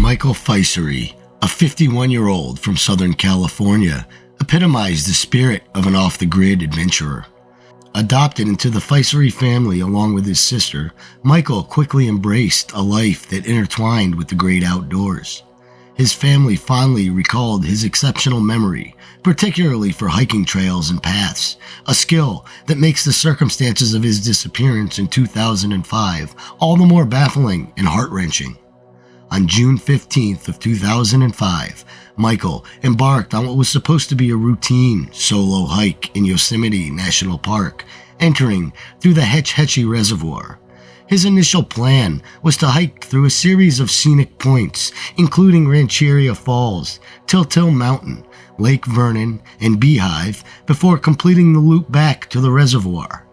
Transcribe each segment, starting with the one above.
Michael Ficery, a 51-year-old from Southern California, epitomized the spirit of an off-the-grid adventurer. Adopted into the Ficery family along with his sister, Michael quickly embraced a life that intertwined with the great outdoors. His family fondly recalled his exceptional memory, particularly for hiking trails and paths, a skill that makes the circumstances of his disappearance in 2005 all the more baffling and heart-wrenching. On June 15th of 2005, Michael embarked on what was supposed to be a routine solo hike in Yosemite National Park, entering through the Hetch Hetchy Reservoir. His initial plan was to hike through a series of scenic points, including Rancheria Falls, Till Mountain, Lake Vernon, and Beehive, before completing the loop back to the reservoir.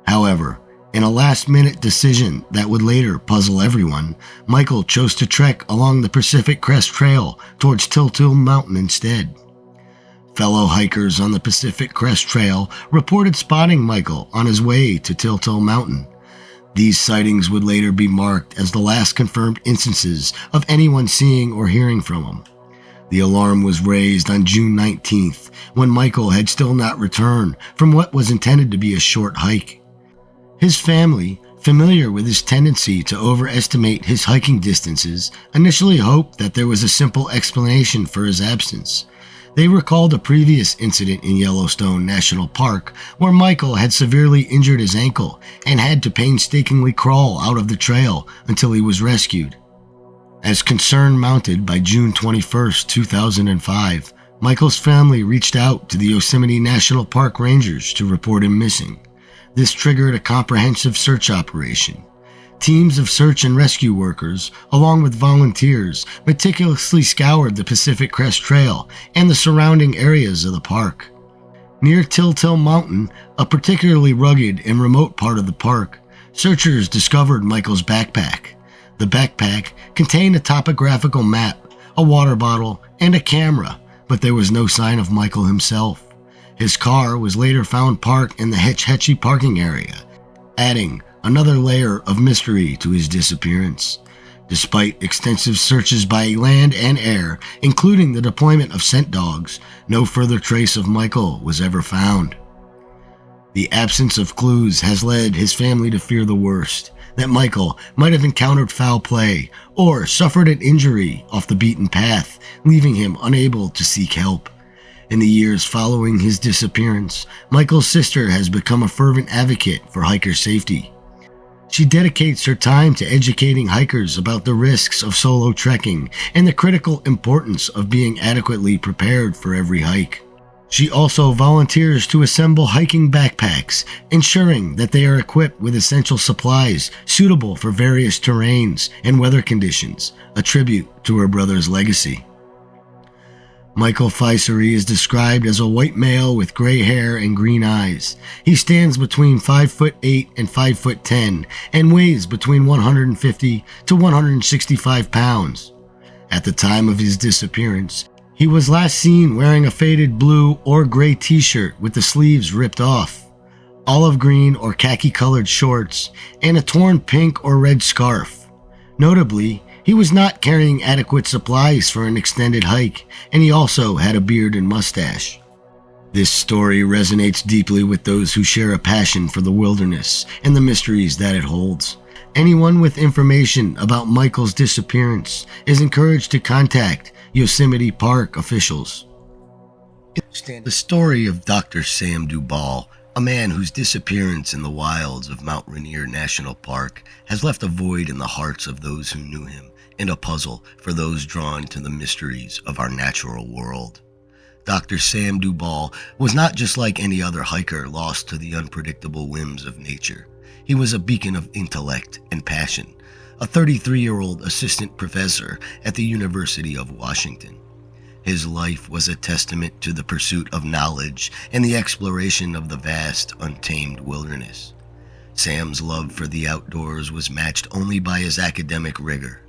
However, in a last-minute decision that would later puzzle everyone, Michael chose to trek along the Pacific Crest Trail towards Till Mountain instead. Fellow hikers on the Pacific Crest Trail reported spotting Michael on his way to Till Mountain. These sightings would later be marked as the last confirmed instances of anyone seeing or hearing from him. The alarm was raised on June 19th, when Michael had still not returned from what was intended to be a short hike. His family, familiar with his tendency to overestimate his hiking distances, initially hoped that there was a simple explanation for his absence. They recalled a previous incident in Yellowstone National Park where Michael had severely injured his ankle and had to painstakingly crawl out of the trail until he was rescued. As concern mounted by June 21, 2005, Michael's family reached out to the Yosemite National Park Rangers to report him missing. This triggered a comprehensive search operation. Teams of search and rescue workers, along with volunteers, meticulously scoured the Pacific Crest Trail and the surrounding areas of the park. Near Till Mountain, a particularly rugged and remote part of the park, searchers discovered Michael's backpack. The backpack contained a topographical map, a water bottle, and a camera, but there was no sign of Michael himself. His car was later found parked in the Hetch Hetchy parking area, adding another layer of mystery to his disappearance. Despite extensive searches by land and air, including the deployment of scent dogs, no further trace of Michael was ever found. The absence of clues has led his family to fear the worst, that Michael might have encountered foul play or suffered an injury off the beaten path, leaving him unable to seek help. In the years following his disappearance, Michael's sister has become a fervent advocate for hiker safety. She dedicates her time to educating hikers about the risks of solo trekking and the critical importance of being adequately prepared for every hike. She also volunteers to assemble hiking backpacks, ensuring that they are equipped with essential supplies suitable for various terrains and weather conditions, a tribute to her brother's legacy. Michael Ficery is described as a white male with gray hair and green eyes. He stands between 5'8" and 5'10" and weighs between 150 to 165 pounds. At the time of his disappearance, he was last seen wearing a faded blue or gray t-shirt with the sleeves ripped off, olive green or khaki-colored shorts, and a torn pink or red scarf. Notably, he was not carrying adequate supplies for an extended hike, and he also had a beard and mustache. This story resonates deeply with those who share a passion for the wilderness and the mysteries that it holds. Anyone with information about Michael's disappearance is encouraged to contact Yosemite Park officials. The story of Dr. Sam Dubal, a man whose disappearance in the wilds of Mount Rainier National Park has left a void in the hearts of those who knew him, and a puzzle for those drawn to the mysteries of our natural world. Dr. Sam Dubal was not just like any other hiker lost to the unpredictable whims of nature. He was a beacon of intellect and passion, a 33-year-old assistant professor at the University of Washington. His life was a testament to the pursuit of knowledge and the exploration of the vast, untamed wilderness. Sam's love for the outdoors was matched only by his academic rigor.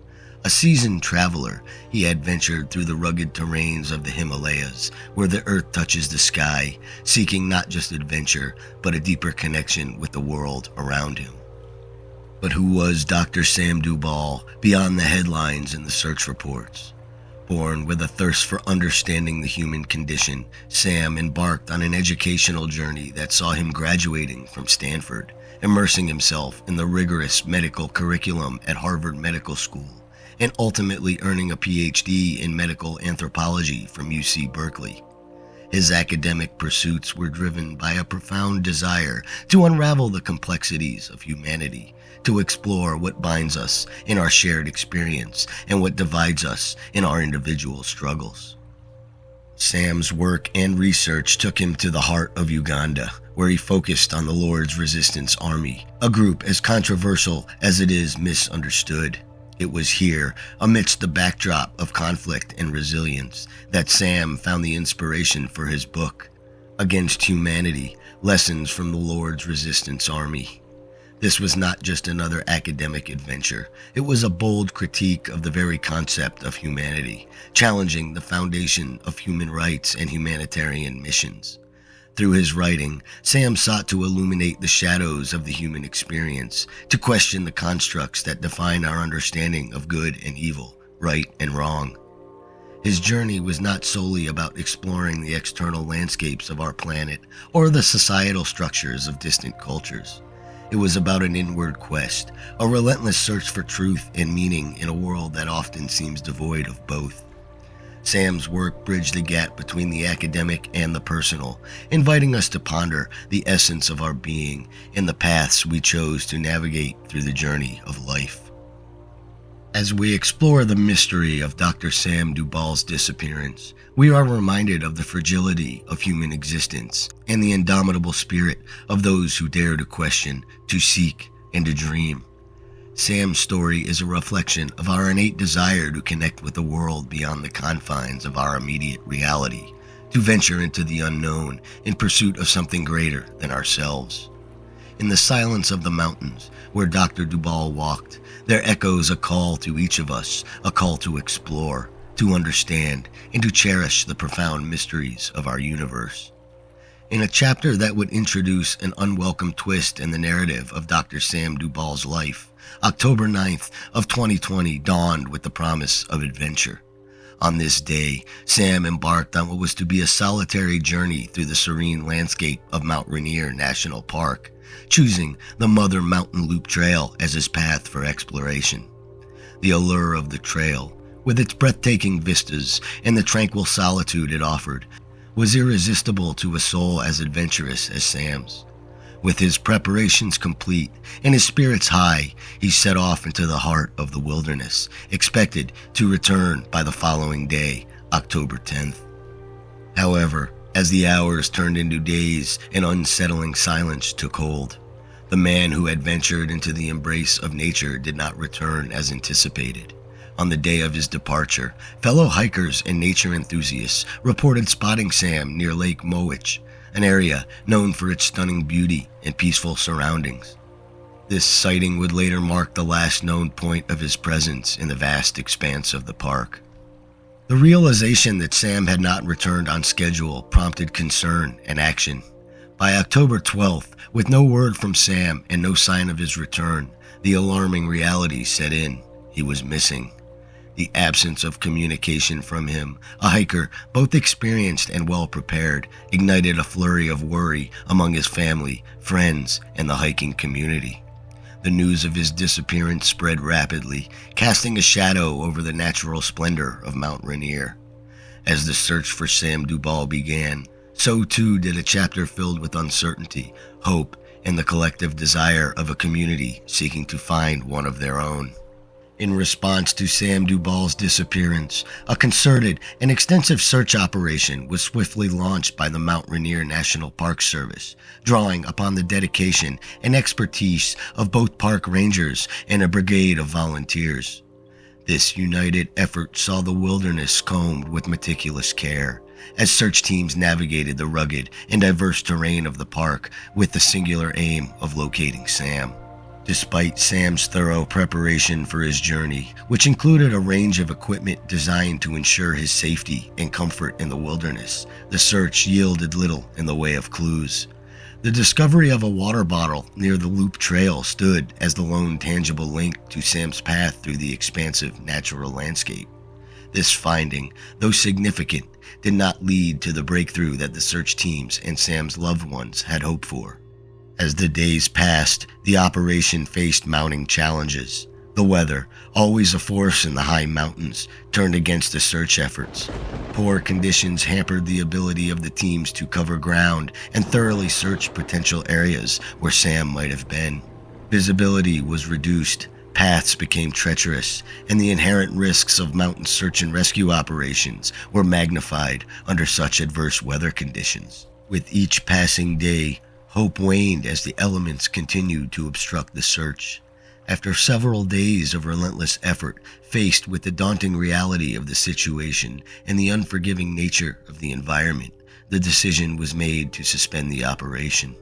A seasoned traveler, he had ventured through the rugged terrains of the Himalayas, where the earth touches the sky, seeking not just adventure, but a deeper connection with the world around him. But who was Dr. Sam Dubal beyond the headlines and the search reports? Born with a thirst for understanding the human condition, Sam embarked on an educational journey that saw him graduating from Stanford, immersing himself in the rigorous medical curriculum at Harvard Medical School, and ultimately earning a PhD in medical anthropology from UC Berkeley. His academic pursuits were driven by a profound desire to unravel the complexities of humanity, to explore what binds us in our shared experience and what divides us in our individual struggles. Sam's work and research took him to the heart of Uganda, where he focused on the Lord's Resistance Army, a group as controversial as it is misunderstood. It was here, amidst the backdrop of conflict and resilience, that Sam found the inspiration for his book, Against Humanity: Lessons from the Lord's Resistance Army. This was not just another academic adventure. It was a bold critique of the very concept of humanity, challenging the foundation of human rights and humanitarian missions. Through his writing, Sam sought to illuminate the shadows of the human experience, to question the constructs that define our understanding of good and evil, right and wrong. His journey was not solely about exploring the external landscapes of our planet or the societal structures of distant cultures. It was about an inward quest, a relentless search for truth and meaning in a world that often seems devoid of both. Sam's work bridged the gap between the academic and the personal, inviting us to ponder the essence of our being and the paths we chose to navigate through the journey of life. As we explore the mystery of Dr. Sam Dubal's disappearance, we are reminded of the fragility of human existence and the indomitable spirit of those who dare to question, to seek, and to dream. Sam's story is a reflection of our innate desire to connect with the world beyond the confines of our immediate reality, to venture into the unknown in pursuit of something greater than ourselves. In the silence of the mountains where Dr. Dubal walked, there echoes a call to each of us, a call to explore, to understand, and to cherish the profound mysteries of our universe. In a chapter that would introduce an unwelcome twist in the narrative of Dr. Sam Dubal's life, October 9th of 2020 dawned with the promise of adventure. On this day, Sam embarked on what was to be a solitary journey through the serene landscape of Mount Rainier National Park, choosing the Mother Mountain Loop Trail as his path for exploration. The allure of the trail, with its breathtaking vistas and the tranquil solitude it offered, was irresistible to a soul as adventurous as Sam's. With his preparations complete and his spirits high, he set off into the heart of the wilderness, expected to return by the following day, October 10th. However, as the hours turned into days and unsettling silence took hold, the man who had ventured into the embrace of nature did not return as anticipated. On the day of his departure, fellow hikers and nature enthusiasts reported spotting Sam near Lake Mowich, an area known for its stunning beauty and peaceful surroundings. This sighting would later mark the last known point of his presence in the vast expanse of the park. The realization that Sam had not returned on schedule prompted concern and action. By October 12th, with no word from Sam and no sign of his return, the alarming reality set in. He was missing. The absence of communication from him, a hiker both experienced and well-prepared, ignited a flurry of worry among his family, friends, and the hiking community. The news of his disappearance spread rapidly, casting a shadow over the natural splendor of Mount Rainier. As the search for Sam Dubal began, so too did a chapter filled with uncertainty, hope, and the collective desire of a community seeking to find one of their own. In response to Sam Dubal's disappearance, a concerted and extensive search operation was swiftly launched by the Mount Rainier National Park Service, drawing upon the dedication and expertise of both park rangers and a brigade of volunteers. This united effort saw the wilderness combed with meticulous care, as search teams navigated the rugged and diverse terrain of the park with the singular aim of locating Sam. Despite Sam's thorough preparation for his journey, which included a range of equipment designed to ensure his safety and comfort in the wilderness, the search yielded little in the way of clues. The discovery of a water bottle near the Loop Trail stood as the lone tangible link to Sam's path through the expansive natural landscape. This finding, though significant, did not lead to the breakthrough that the search teams and Sam's loved ones had hoped for. As the days passed, the operation faced mounting challenges. The weather, always a force in the high mountains, turned against the search efforts. Poor conditions hampered the ability of the teams to cover ground and thoroughly search potential areas where Sam might have been. Visibility was reduced, paths became treacherous, and the inherent risks of mountain search and rescue operations were magnified under such adverse weather conditions. With each passing day, hope waned as the elements continued to obstruct the search. After several days of relentless effort, faced with the daunting reality of the situation and the unforgiving nature of the environment, the decision was made to suspend the operation.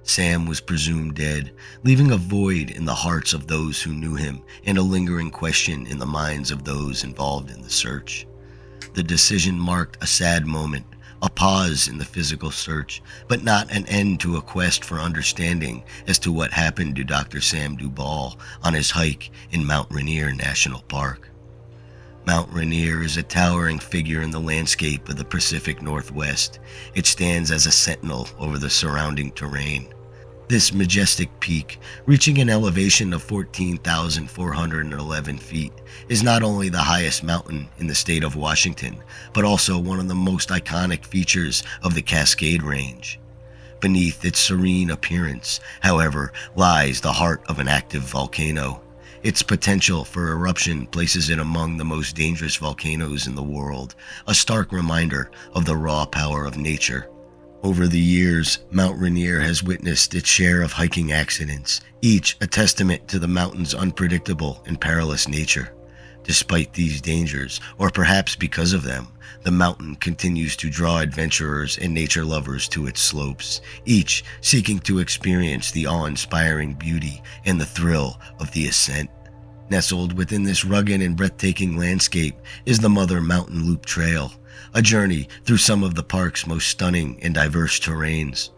Sam was presumed dead, leaving a void in the hearts of those who knew him and a lingering question in the minds of those involved in the search. The decision marked a sad moment, a pause in the physical search, but not an end to a quest for understanding as to what happened to Dr. Sam Dubal on his hike in Mount Rainier National Park. Mount Rainier is a towering figure in the landscape of the Pacific Northwest. It stands as a sentinel over the surrounding terrain. This majestic peak, reaching an elevation of 14,411 feet, is not only the highest mountain in the state of Washington, but also one of the most iconic features of the Cascade Range. Beneath its serene appearance, however, lies the heart of an active volcano. Its potential for eruption places it among the most dangerous volcanoes in the world, a stark reminder of the raw power of nature. Over the years, Mount Rainier has witnessed its share of hiking accidents, each a testament to the mountain's unpredictable and perilous nature. Despite these dangers, or perhaps because of them, the mountain continues to draw adventurers and nature lovers to its slopes, each seeking to experience the awe-inspiring beauty and the thrill of the ascent. Nestled within this rugged and breathtaking landscape is the Mother Mountain Loop Trail, a journey through some of the park's most stunning and diverse terrains.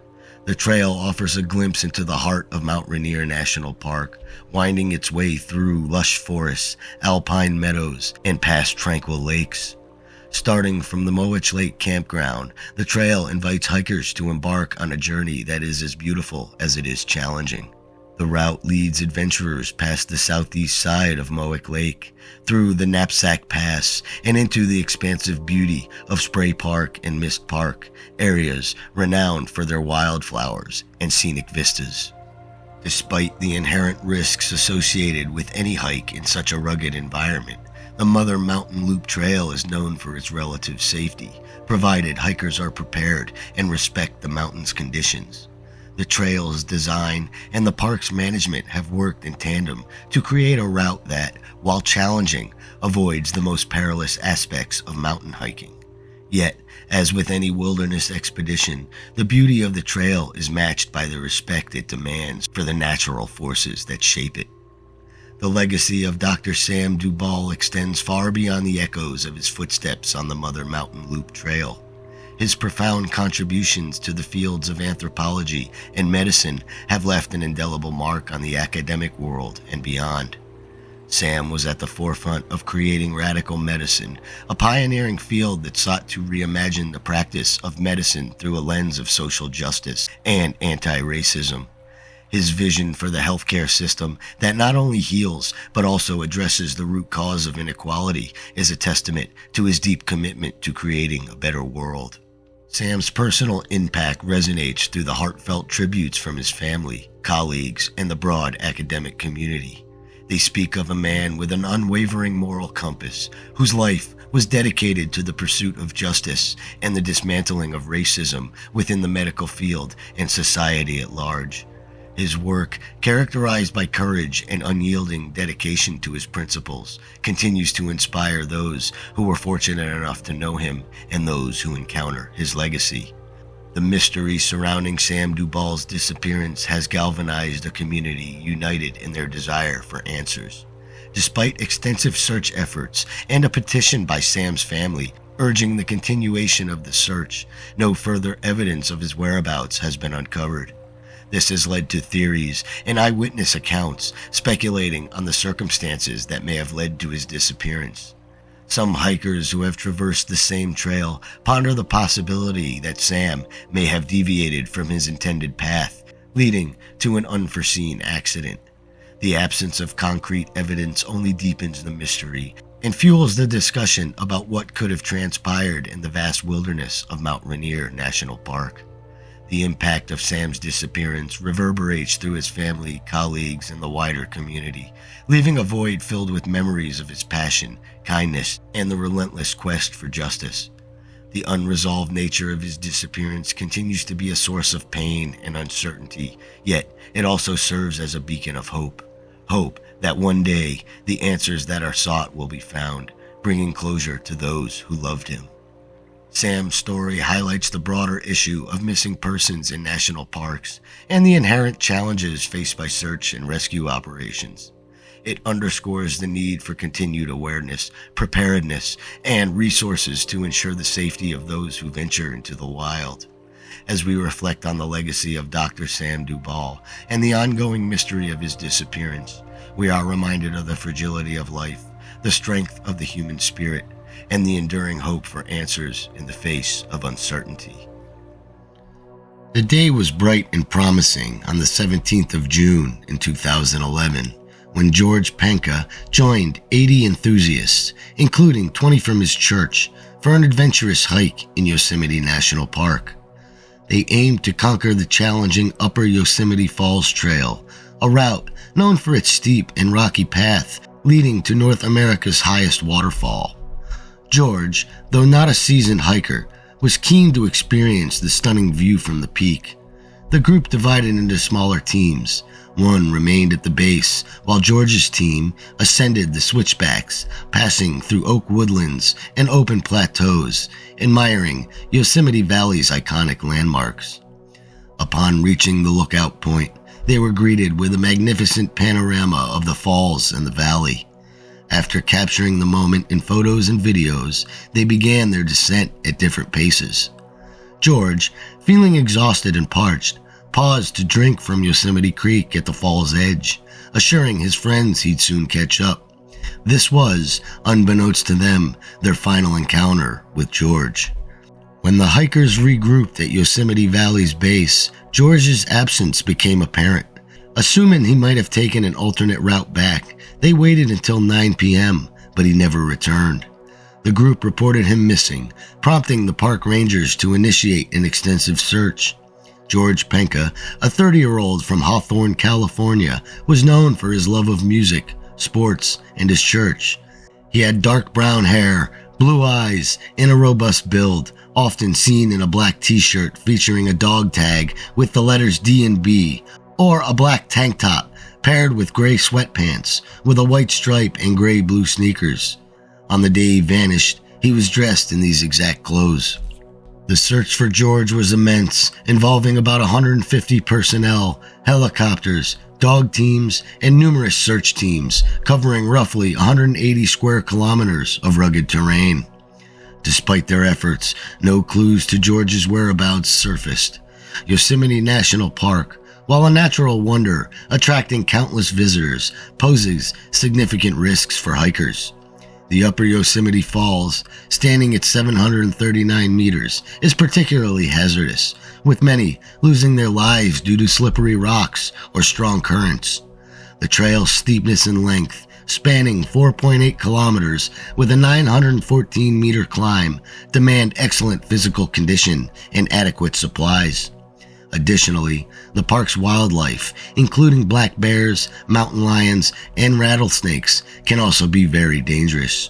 The trail offers a glimpse into the heart of Mount Rainier National Park, winding its way through lush forests, alpine meadows, and past tranquil lakes. Starting from the Mowich Lake Campground, the trail invites hikers to embark on a journey that is as beautiful as it is challenging. The route leads adventurers past the southeast side of Mowich Lake, through the Knapsack Pass, and into the expansive beauty of Spray Park and Mist Park, areas renowned for their wildflowers and scenic vistas. Despite the inherent risks associated with any hike in such a rugged environment, the Mother Mountain Loop Trail is known for its relative safety, provided hikers are prepared and respect the mountain's conditions. The trail's design and the park's management have worked in tandem to create a route that, while challenging, avoids the most perilous aspects of mountain hiking. Yet, as with any wilderness expedition, the beauty of the trail is matched by the respect it demands for the natural forces that shape it. The legacy of Dr. Sam Dubal extends far beyond the echoes of his footsteps on the Mother Mountain Loop Trail. His profound contributions to the fields of anthropology and medicine have left an indelible mark on the academic world and beyond. Sam was at the forefront of creating radical medicine, a pioneering field that sought to reimagine the practice of medicine through a lens of social justice and anti-racism. His vision for the healthcare system that not only heals, but also addresses the root cause of inequality is a testament to his deep commitment to creating a better world. Sam's personal impact resonates through the heartfelt tributes from his family, colleagues, and the broad academic community. They speak of a man with an unwavering moral compass, whose life was dedicated to the pursuit of justice and the dismantling of racism within the medical field and society at large. His work, characterized by courage and unyielding dedication to his principles, continues to inspire those who were fortunate enough to know him and those who encounter his legacy. The mystery surrounding Sam Dubal's disappearance has galvanized a community united in their desire for answers. Despite extensive search efforts and a petition by Sam's family urging the continuation of the search, no further evidence of his whereabouts has been uncovered. This has led to theories and eyewitness accounts speculating on the circumstances that may have led to his disappearance. Some hikers who have traversed the same trail ponder the possibility that Sam may have deviated from his intended path, leading to an unforeseen accident. The absence of concrete evidence only deepens the mystery and fuels the discussion about what could have transpired in the vast wilderness of Mount Rainier National Park. The impact of Sam's disappearance reverberates through his family, colleagues, and the wider community, leaving a void filled with memories of his passion, kindness, and the relentless quest for justice. The unresolved nature of his disappearance continues to be a source of pain and uncertainty, yet it also serves as a beacon of hope. Hope that one day the answers that are sought will be found, bringing closure to those who loved him. Sam's story highlights the broader issue of missing persons in national parks and the inherent challenges faced by search and rescue operations. It underscores the need for continued awareness, preparedness, and resources to ensure the safety of those who venture into the wild. As we reflect on the legacy of Dr. Sam Dubal and the ongoing mystery of his disappearance, we are reminded of the fragility of life, the strength of the human spirit, and the enduring hope for answers in the face of uncertainty. The day was bright and promising on the 17th of June in 2011, when George Penca joined 80 enthusiasts, including 20 from his church, for an adventurous hike in Yosemite National Park. They aimed to conquer the challenging Upper Yosemite Falls Trail, a route known for its steep and rocky path leading to North America's highest waterfall. George, though not a seasoned hiker, was keen to experience the stunning view from the peak. The group divided into smaller teams. One remained at the base, while George's team ascended the switchbacks, passing through oak woodlands and open plateaus, admiring Yosemite Valley's iconic landmarks. Upon reaching the lookout point, they were greeted with a magnificent panorama of the falls and the valley. After capturing the moment in photos and videos, they began their descent at different paces. George, feeling exhausted and parched, paused to drink from Yosemite Creek at the fall's edge, assuring his friends he'd soon catch up. This was, unbeknownst to them, their final encounter with George. When the hikers regrouped at Yosemite Valley's base, George's absence became apparent. Assuming he might have taken an alternate route back, they waited until 9 p.m., but he never returned. The group reported him missing, prompting the park rangers to initiate an extensive search. George Penca, a 30-year-old from Hawthorne, California, was known for his love of music, sports, and his church. He had dark brown hair, blue eyes, and a robust build, often seen in a black t-shirt featuring a dog tag with the letters D and B, or a black tank top paired with gray sweatpants with a white stripe and gray-blue sneakers. On the day he vanished, he was dressed in these exact clothes. The search for George was immense, involving about 150 personnel, helicopters, dog teams, and numerous search teams, covering roughly 180 square kilometers of rugged terrain. Despite their efforts, no clues to George's whereabouts surfaced. Yosemite National Park, while a natural wonder attracting countless visitors, poses significant risks for hikers. The Upper Yosemite Falls, standing at 739 meters, is particularly hazardous, with many losing their lives due to slippery rocks or strong currents. The trail's steepness and length, spanning 4.8 kilometers with a 914-meter climb, demand excellent physical condition and adequate supplies. Additionally, the park's wildlife, including black bears, mountain lions, and rattlesnakes, can also be very dangerous.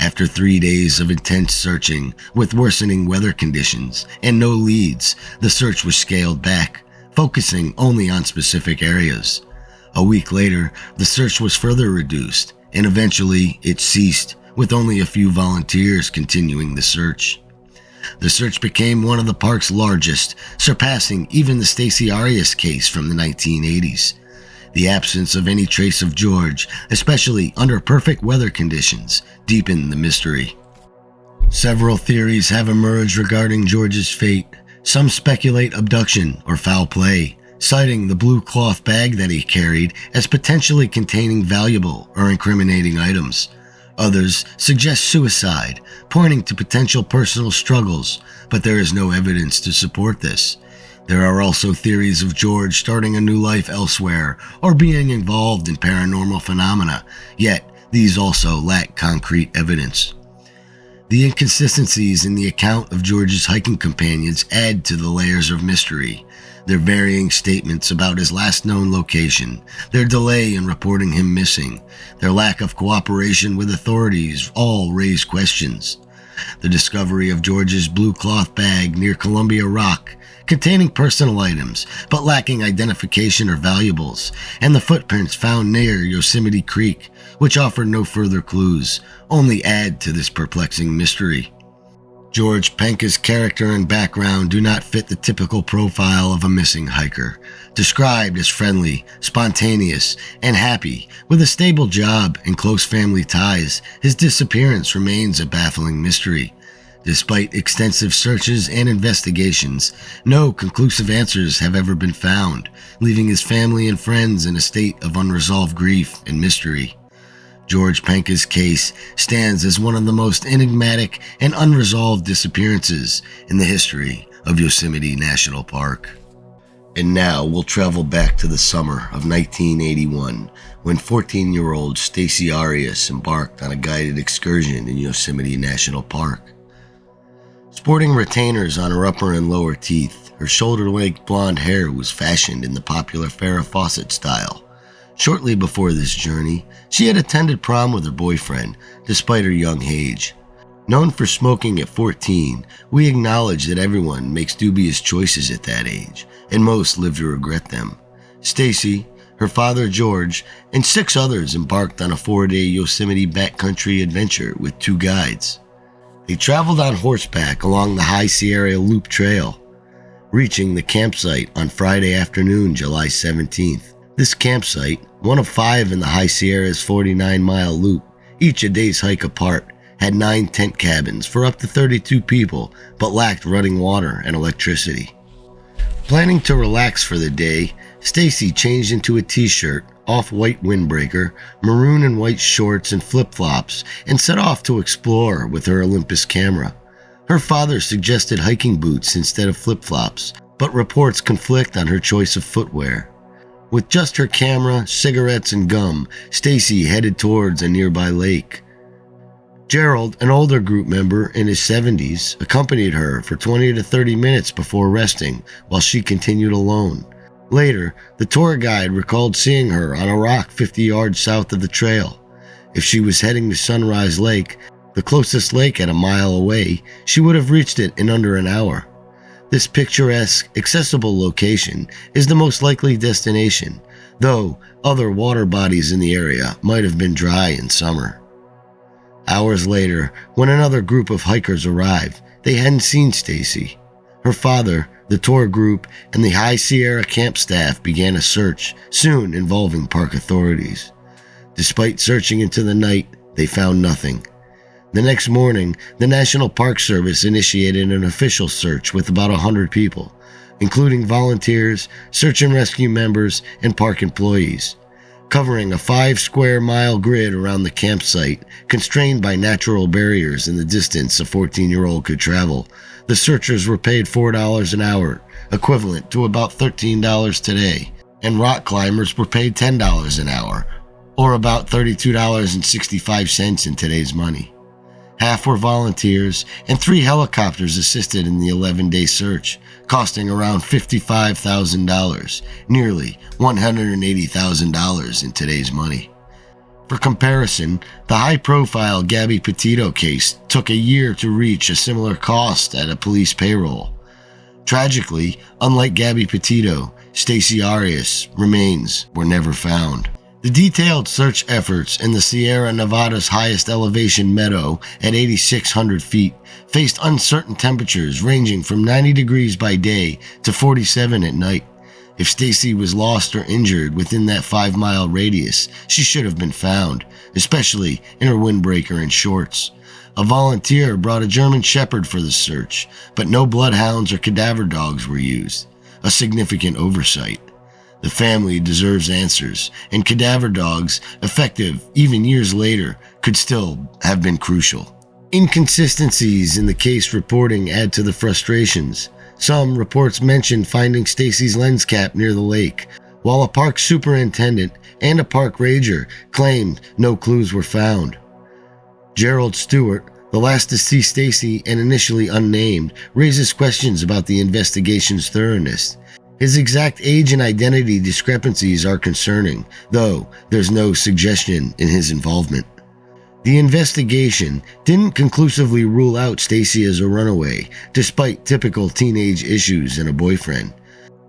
After 3 days of intense searching, with worsening weather conditions and no leads, the search was scaled back, focusing only on specific areas. A week later, the search was further reduced, and eventually it ceased, with only a few volunteers continuing the search. The search became one of the park's largest, surpassing even the Stacy Arias case from the 1980s. The absence of any trace of George, especially under perfect weather conditions, deepened the mystery. Several theories have emerged regarding George's fate. Some speculate abduction or foul play, citing the blue cloth bag that he carried as potentially containing valuable or incriminating items. Others suggest suicide, pointing to potential personal struggles, but there is no evidence to support this. There are also theories of George starting a new life elsewhere or being involved in paranormal phenomena, yet these also lack concrete evidence. The inconsistencies in the account of George's hiking companions add to the layers of mystery. Their varying statements about his last known location, their delay in reporting him missing, their lack of cooperation with authorities all raise questions. The discovery of George's blue cloth bag near Columbia Rock, containing personal items but lacking identification or valuables, and the footprints found near Yosemite Creek, which offer no further clues, only add to this perplexing mystery. George Penca's character and background do not fit the typical profile of a missing hiker. Described as friendly, spontaneous, and happy, with a stable job and close family ties, his disappearance remains a baffling mystery. Despite extensive searches and investigations, no conclusive answers have ever been found, leaving his family and friends in a state of unresolved grief and mystery. George Penca's case stands as one of the most enigmatic and unresolved disappearances in the history of Yosemite National Park. And now we'll travel back to the summer of 1981, when 14-year-old Stacy Arias embarked on a guided excursion in Yosemite National Park. Sporting retainers on her upper and lower teeth, her shoulder-length blonde hair was fashioned in the popular Farrah Fawcett style. Shortly before this journey, she had attended prom with her boyfriend, despite her young age. Known for smoking at 14, we acknowledge that everyone makes dubious choices at that age, and most live to regret them. Stacy, her father George, and 6 others embarked on a 4-day Yosemite backcountry adventure with 2 guides. They traveled on horseback along the High Sierra Loop Trail, reaching the campsite on Friday afternoon, July 17th. This campsite, one of 5 in the High Sierra's 49-mile loop, each a day's hike apart, had 9 tent cabins for up to 32 people, but lacked running water and electricity. Planning to relax for the day, Stacy changed into a t-shirt, off-white windbreaker, maroon and white shorts, and flip-flops, and set off to explore with her Olympus camera. Her father suggested hiking boots instead of flip-flops, but reports conflict on her choice of footwear. With just her camera, cigarettes, and gum, Stacy headed towards a nearby lake. Gerald, an older group member in his 70s, accompanied her for 20 to 30 minutes before resting, while she continued alone. Later, the tour guide recalled seeing her on a rock 50 yards south of the trail. If she was heading to Sunrise Lake, the closest lake at a mile away, she would have reached it in under an hour. This picturesque, accessible location is the most likely destination, though other water bodies in the area might have been dry in summer. Hours later, when another group of hikers arrived, they hadn't seen Stacy. Her father, the tour group, and the High Sierra camp staff began a search, soon involving park authorities. Despite searching into the night, they found nothing. The next morning, the National Park Service initiated an official search with about 100 people, including volunteers, search and rescue members, and park employees. Covering a 5-square-mile grid around the campsite, constrained by natural barriers in the distance a 14-year-old could travel, the searchers were paid $4 an hour, equivalent to about $13 today, and rock climbers were paid $10 an hour, or about $32.65 in today's money. Half were volunteers, and 3 helicopters assisted in the 11-day search, costing around $55,000, nearly $180,000 in today's money. For comparison, the high-profile Gabby Petito case took a year to reach a similar cost at a police payroll. Tragically, unlike Gabby Petito, Stacy Arias' remains were never found. The detailed search efforts in the Sierra Nevada's highest elevation meadow at 8,600 feet faced uncertain temperatures ranging from 90 degrees by day to 47 at night. If Stacy was lost or injured within that 5-mile radius, she should have been found, especially in her windbreaker and shorts. A volunteer brought a German Shepherd for the search, but no bloodhounds or cadaver dogs were used, a significant oversight. The family deserves answers, and cadaver dogs, effective even years later, could still have been crucial. Inconsistencies in the case reporting add to the frustrations. Some reports mention finding Stacy's lens cap near the lake, while a park superintendent and a park ranger claimed no clues were found. Gerald Stewart, the last to see Stacy and initially unnamed, raises questions about the investigation's thoroughness. His exact age and identity discrepancies are concerning, though there's no suggestion in his involvement. The investigation didn't conclusively rule out Stacy as a runaway, despite typical teenage issues and a boyfriend.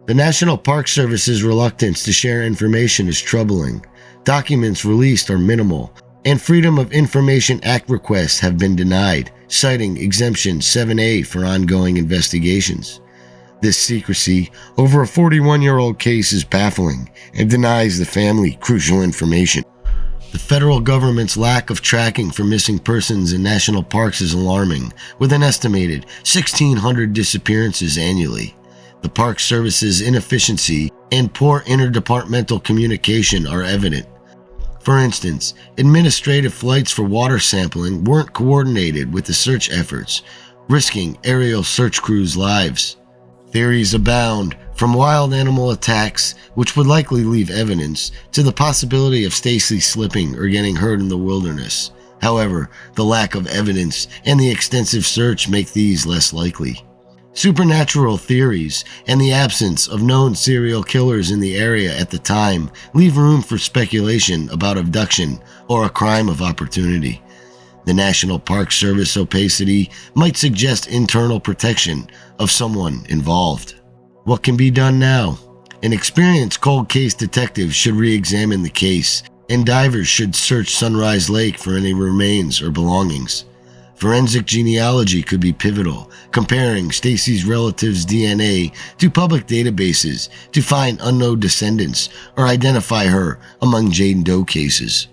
The National Park Service's reluctance to share information is troubling. Documents released are minimal, and Freedom of Information Act requests have been denied, citing Exemption 7A for ongoing investigations. This secrecy over a 41-year-old case is baffling and denies the family crucial information. The federal government's lack of tracking for missing persons in national parks is alarming, with an estimated 1,600 disappearances annually. The Park Service's inefficiency and poor interdepartmental communication are evident. For instance, administrative flights for water sampling weren't coordinated with the search efforts, risking aerial search crews' lives. Theories abound, from wild animal attacks, which would likely leave evidence, to the possibility of Stacy slipping or getting hurt in the wilderness. However, the lack of evidence and the extensive search make these less likely. Supernatural theories and the absence of known serial killers in the area at the time leave room for speculation about abduction or a crime of opportunity. The National Park Service opacity might suggest internal protection of someone involved. What can be done now? An experienced cold case detective should re-examine the case, and divers should search Sunrise Lake for any remains or belongings. Forensic genealogy could be pivotal, comparing Stacy's relatives' DNA to public databases to find unknown descendants or identify her among Jane Doe cases.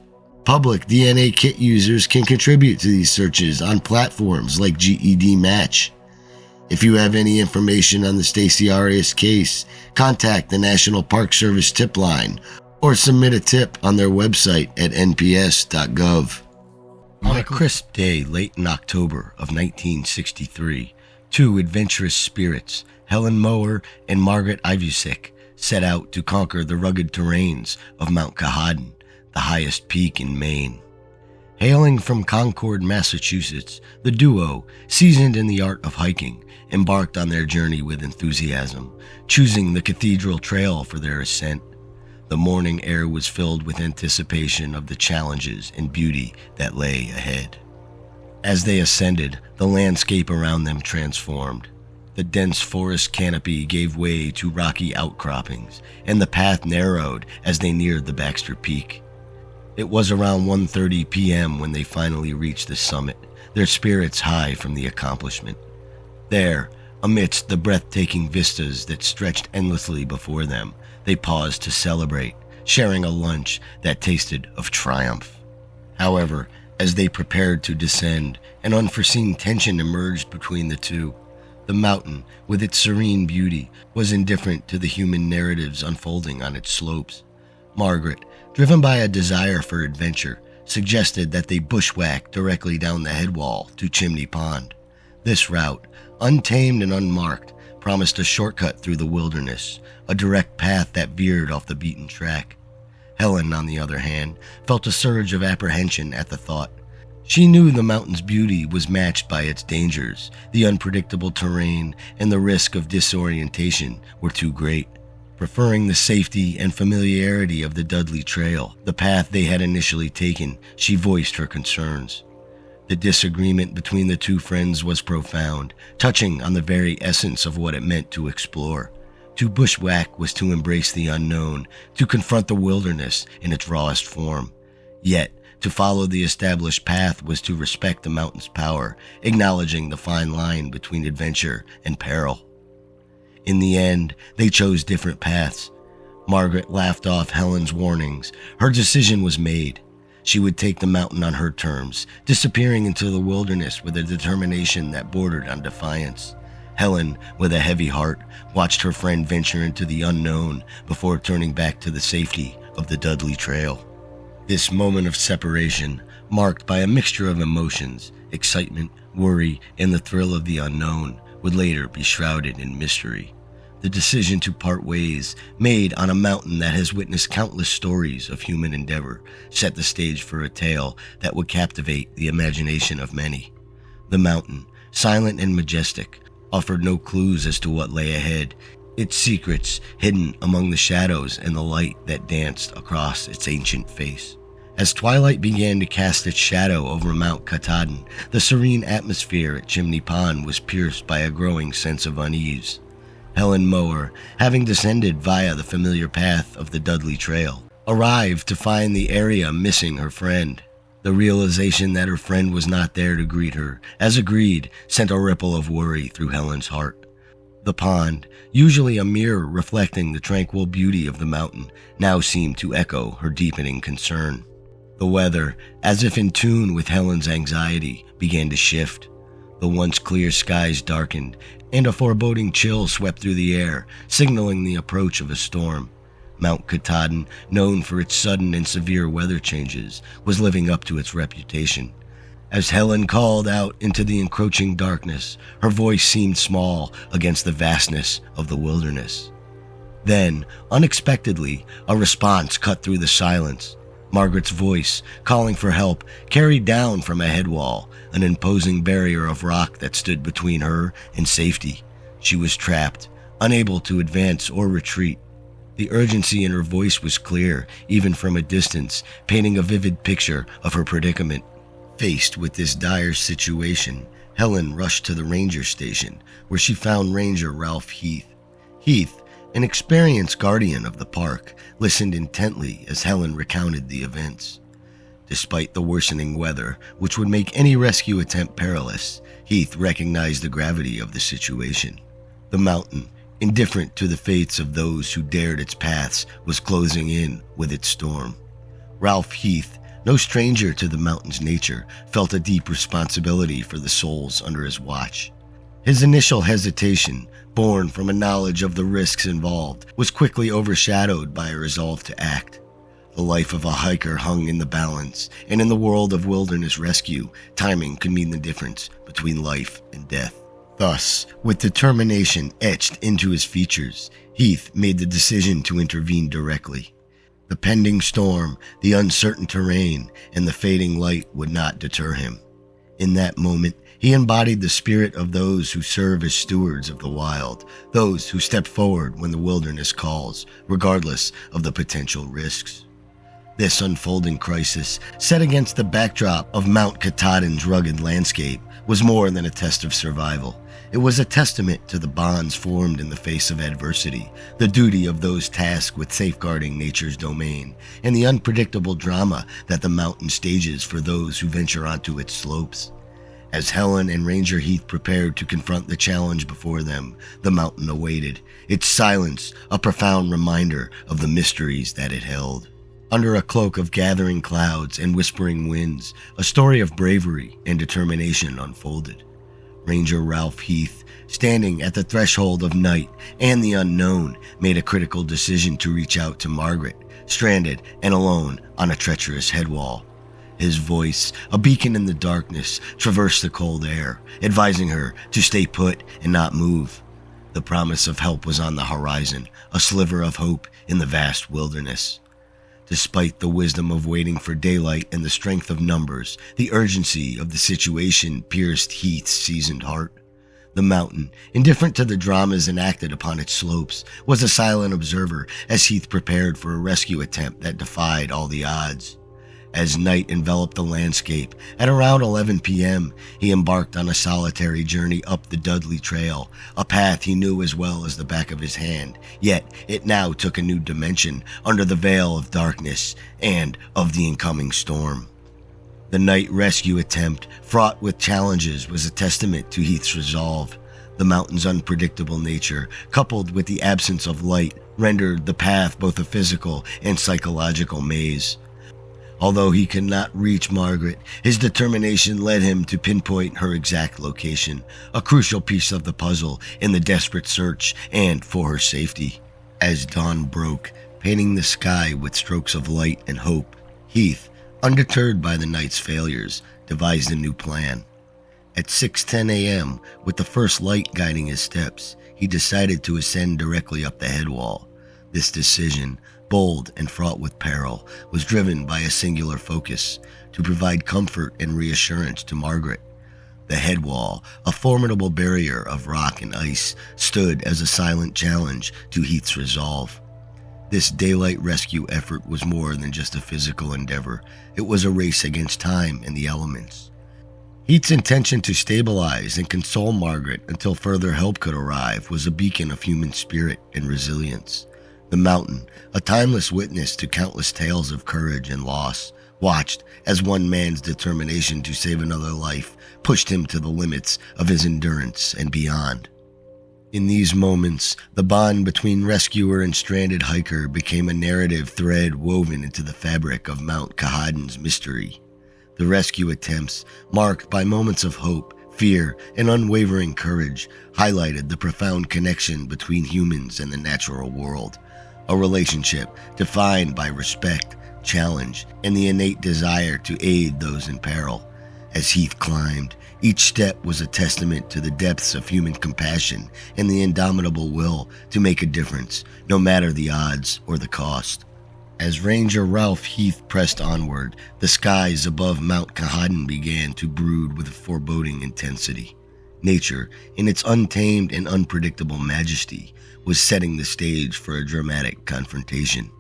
Public DNA kit users can contribute to these searches on platforms like GED Match. If you have any information on the Stacy Arias case, contact the National Park Service tip line or submit a tip on their website at nps.gov. On a crisp day late in October of 1963, two adventurous spirits, Helen Mower and Margaret Ivusik, set out to conquer the rugged terrains of Mount Kehadden, the highest peak in Maine. Hailing from Concord, Massachusetts, the duo, seasoned in the art of hiking, embarked on their journey with enthusiasm, choosing the Cathedral Trail for their ascent. The morning air was filled with anticipation of the challenges and beauty that lay ahead. As they ascended, the landscape around them transformed. The dense forest canopy gave way to rocky outcroppings, and the path narrowed as they neared the Baxter Peak. It was around 1:30 p.m. when they finally reached the summit, their spirits high from the accomplishment. There, amidst the breathtaking vistas that stretched endlessly before them, they paused to celebrate, sharing a lunch that tasted of triumph. However, as they prepared to descend, an unforeseen tension emerged between the two. The mountain, with its serene beauty, was indifferent to the human narratives unfolding on its slopes. Margaret, driven by a desire for adventure, suggested that they bushwhack directly down the headwall to Chimney Pond. This route, untamed and unmarked, promised a shortcut through the wilderness, a direct path that veered off the beaten track. Helen, on the other hand, felt a surge of apprehension at the thought. She knew the mountain's beauty was matched by its dangers. The unpredictable terrain and the risk of disorientation were too great. Preferring the safety and familiarity of the Dudley Trail, the path they had initially taken, she voiced her concerns. The disagreement between the two friends was profound, touching on the very essence of what it meant to explore. To bushwhack was to embrace the unknown, to confront the wilderness in its rawest form. Yet, to follow the established path was to respect the mountain's power, acknowledging the fine line between adventure and peril. In the end, they chose different paths. Margaret laughed off Helen's warnings. Her decision was made. She would take the mountain on her terms, disappearing into the wilderness with a determination that bordered on defiance. Helen, with a heavy heart, watched her friend venture into the unknown before turning back to the safety of the Dudley Trail. This moment of separation, marked by a mixture of emotions, excitement, worry, and the thrill of the unknown, would later be shrouded in mystery. The decision to part ways, made on a mountain that has witnessed countless stories of human endeavor, set the stage for a tale that would captivate the imagination of many. The mountain, silent and majestic, offered no clues as to what lay ahead, its secrets hidden among the shadows and the light that danced across its ancient face. As twilight began to cast its shadow over Mount Katahdin, the serene atmosphere at Chimney Pond was pierced by a growing sense of unease. Helen Mower, having descended via the familiar path of the Dudley Trail, arrived to find the area missing her friend. The realization that her friend was not there to greet her, as agreed, sent a ripple of worry through Helen's heart. The pond, usually a mirror reflecting the tranquil beauty of the mountain, now seemed to echo her deepening concern. The weather, as if in tune with Helen's anxiety, began to shift. The once clear skies darkened, and a foreboding chill swept through the air, signaling the approach of a storm. Mount Katahdin, known for its sudden and severe weather changes, was living up to its reputation. As Helen called out into the encroaching darkness, her voice seemed small against the vastness of the wilderness. Then, unexpectedly, a response cut through the silence. Margaret's voice, calling for help, carried down from a head wall, an imposing barrier of rock that stood between her and safety. She was trapped, unable to advance or retreat. The urgency in her voice was clear, even from a distance, painting a vivid picture of her predicament. Faced with this dire situation, Helen rushed to the ranger station, where she found Ranger Ralph Heath. Heath, an experienced guardian of the park, listened intently as Helen recounted the events. Despite the worsening weather, which would make any rescue attempt perilous, Heath recognized the gravity of the situation. The mountain, indifferent to the fates of those who dared its paths, was closing in with its storm. Ralph Heath, no stranger to the mountain's nature, felt a deep responsibility for the souls under his watch. His initial hesitation, born from a knowledge of the risks involved, was quickly overshadowed by a resolve to act. The life of a hiker hung in the balance, and in the world of wilderness rescue, timing could mean the difference between life and death. Thus, with determination etched into his features, Heath made the decision to intervene directly. The pending storm, the uncertain terrain, and the fading light would not deter him. In that moment, he embodied the spirit of those who serve as stewards of the wild, those who step forward when the wilderness calls, regardless of the potential risks. This unfolding crisis, set against the backdrop of Mount Katahdin's rugged landscape, was more than a test of survival. It was a testament to the bonds formed in the face of adversity, the duty of those tasked with safeguarding nature's domain, and the unpredictable drama that the mountain stages for those who venture onto its slopes. As Helen and Ranger Heath prepared to confront the challenge before them, the mountain awaited, its silence a profound reminder of the mysteries that it held. Under a cloak of gathering clouds and whispering winds, a story of bravery and determination unfolded. Ranger Ralph Heath, standing at the threshold of night and the unknown, made a critical decision to reach out to Margaret, stranded and alone on a treacherous headwall. His voice, a beacon in the darkness, traversed the cold air, advising her to stay put and not move. The promise of help was on the horizon, a sliver of hope in the vast wilderness. Despite the wisdom of waiting for daylight and the strength of numbers, the urgency of the situation pierced Heath's seasoned heart. The mountain, indifferent to the dramas enacted upon its slopes, was a silent observer as Heath prepared for a rescue attempt that defied all the odds. As night enveloped the landscape, at around 11 p.m., he embarked on a solitary journey up the Dudley Trail, a path he knew as well as the back of his hand, yet it now took a new dimension under the veil of darkness and of the incoming storm. The night rescue attempt, fraught with challenges, was a testament to Heath's resolve. The mountain's unpredictable nature, coupled with the absence of light, rendered the path both a physical and psychological maze. Although he could not reach Margaret, his determination led him to pinpoint her exact location, a crucial piece of the puzzle in the desperate search and for her safety. As dawn broke, painting the sky with strokes of light and hope, Heath, undeterred by the night's failures, devised a new plan. At 6:10 a.m., with the first light guiding his steps, he decided to ascend directly up the head wall. This decision, bold and fraught with peril, was driven by a singular focus: to provide comfort and reassurance to Margaret. The head wall, a formidable barrier of rock and ice, stood as a silent challenge to Heath's resolve. This daylight rescue effort was more than just a physical endeavor. It was a race against time and the elements. Heath's intention to stabilize and console Margaret until further help could arrive was a beacon of human spirit and resilience. The mountain, a timeless witness to countless tales of courage and loss, watched as one man's determination to save another life pushed him to the limits of his endurance and beyond. In these moments, the bond between rescuer and stranded hiker became a narrative thread woven into the fabric of Mount Katahdin's mystery. The rescue attempts, marked by moments of hope, fear, and unwavering courage, highlighted the profound connection between humans and the natural world, a relationship defined by respect, challenge, and the innate desire to aid those in peril. As Heath climbed, each step was a testament to the depths of human compassion and the indomitable will to make a difference, no matter the odds or the cost. As Ranger Ralph Heath pressed onward, the skies above Mount Katahdin began to brood with a foreboding intensity. Nature, in its untamed and unpredictable majesty, was setting the stage for a dramatic confrontation.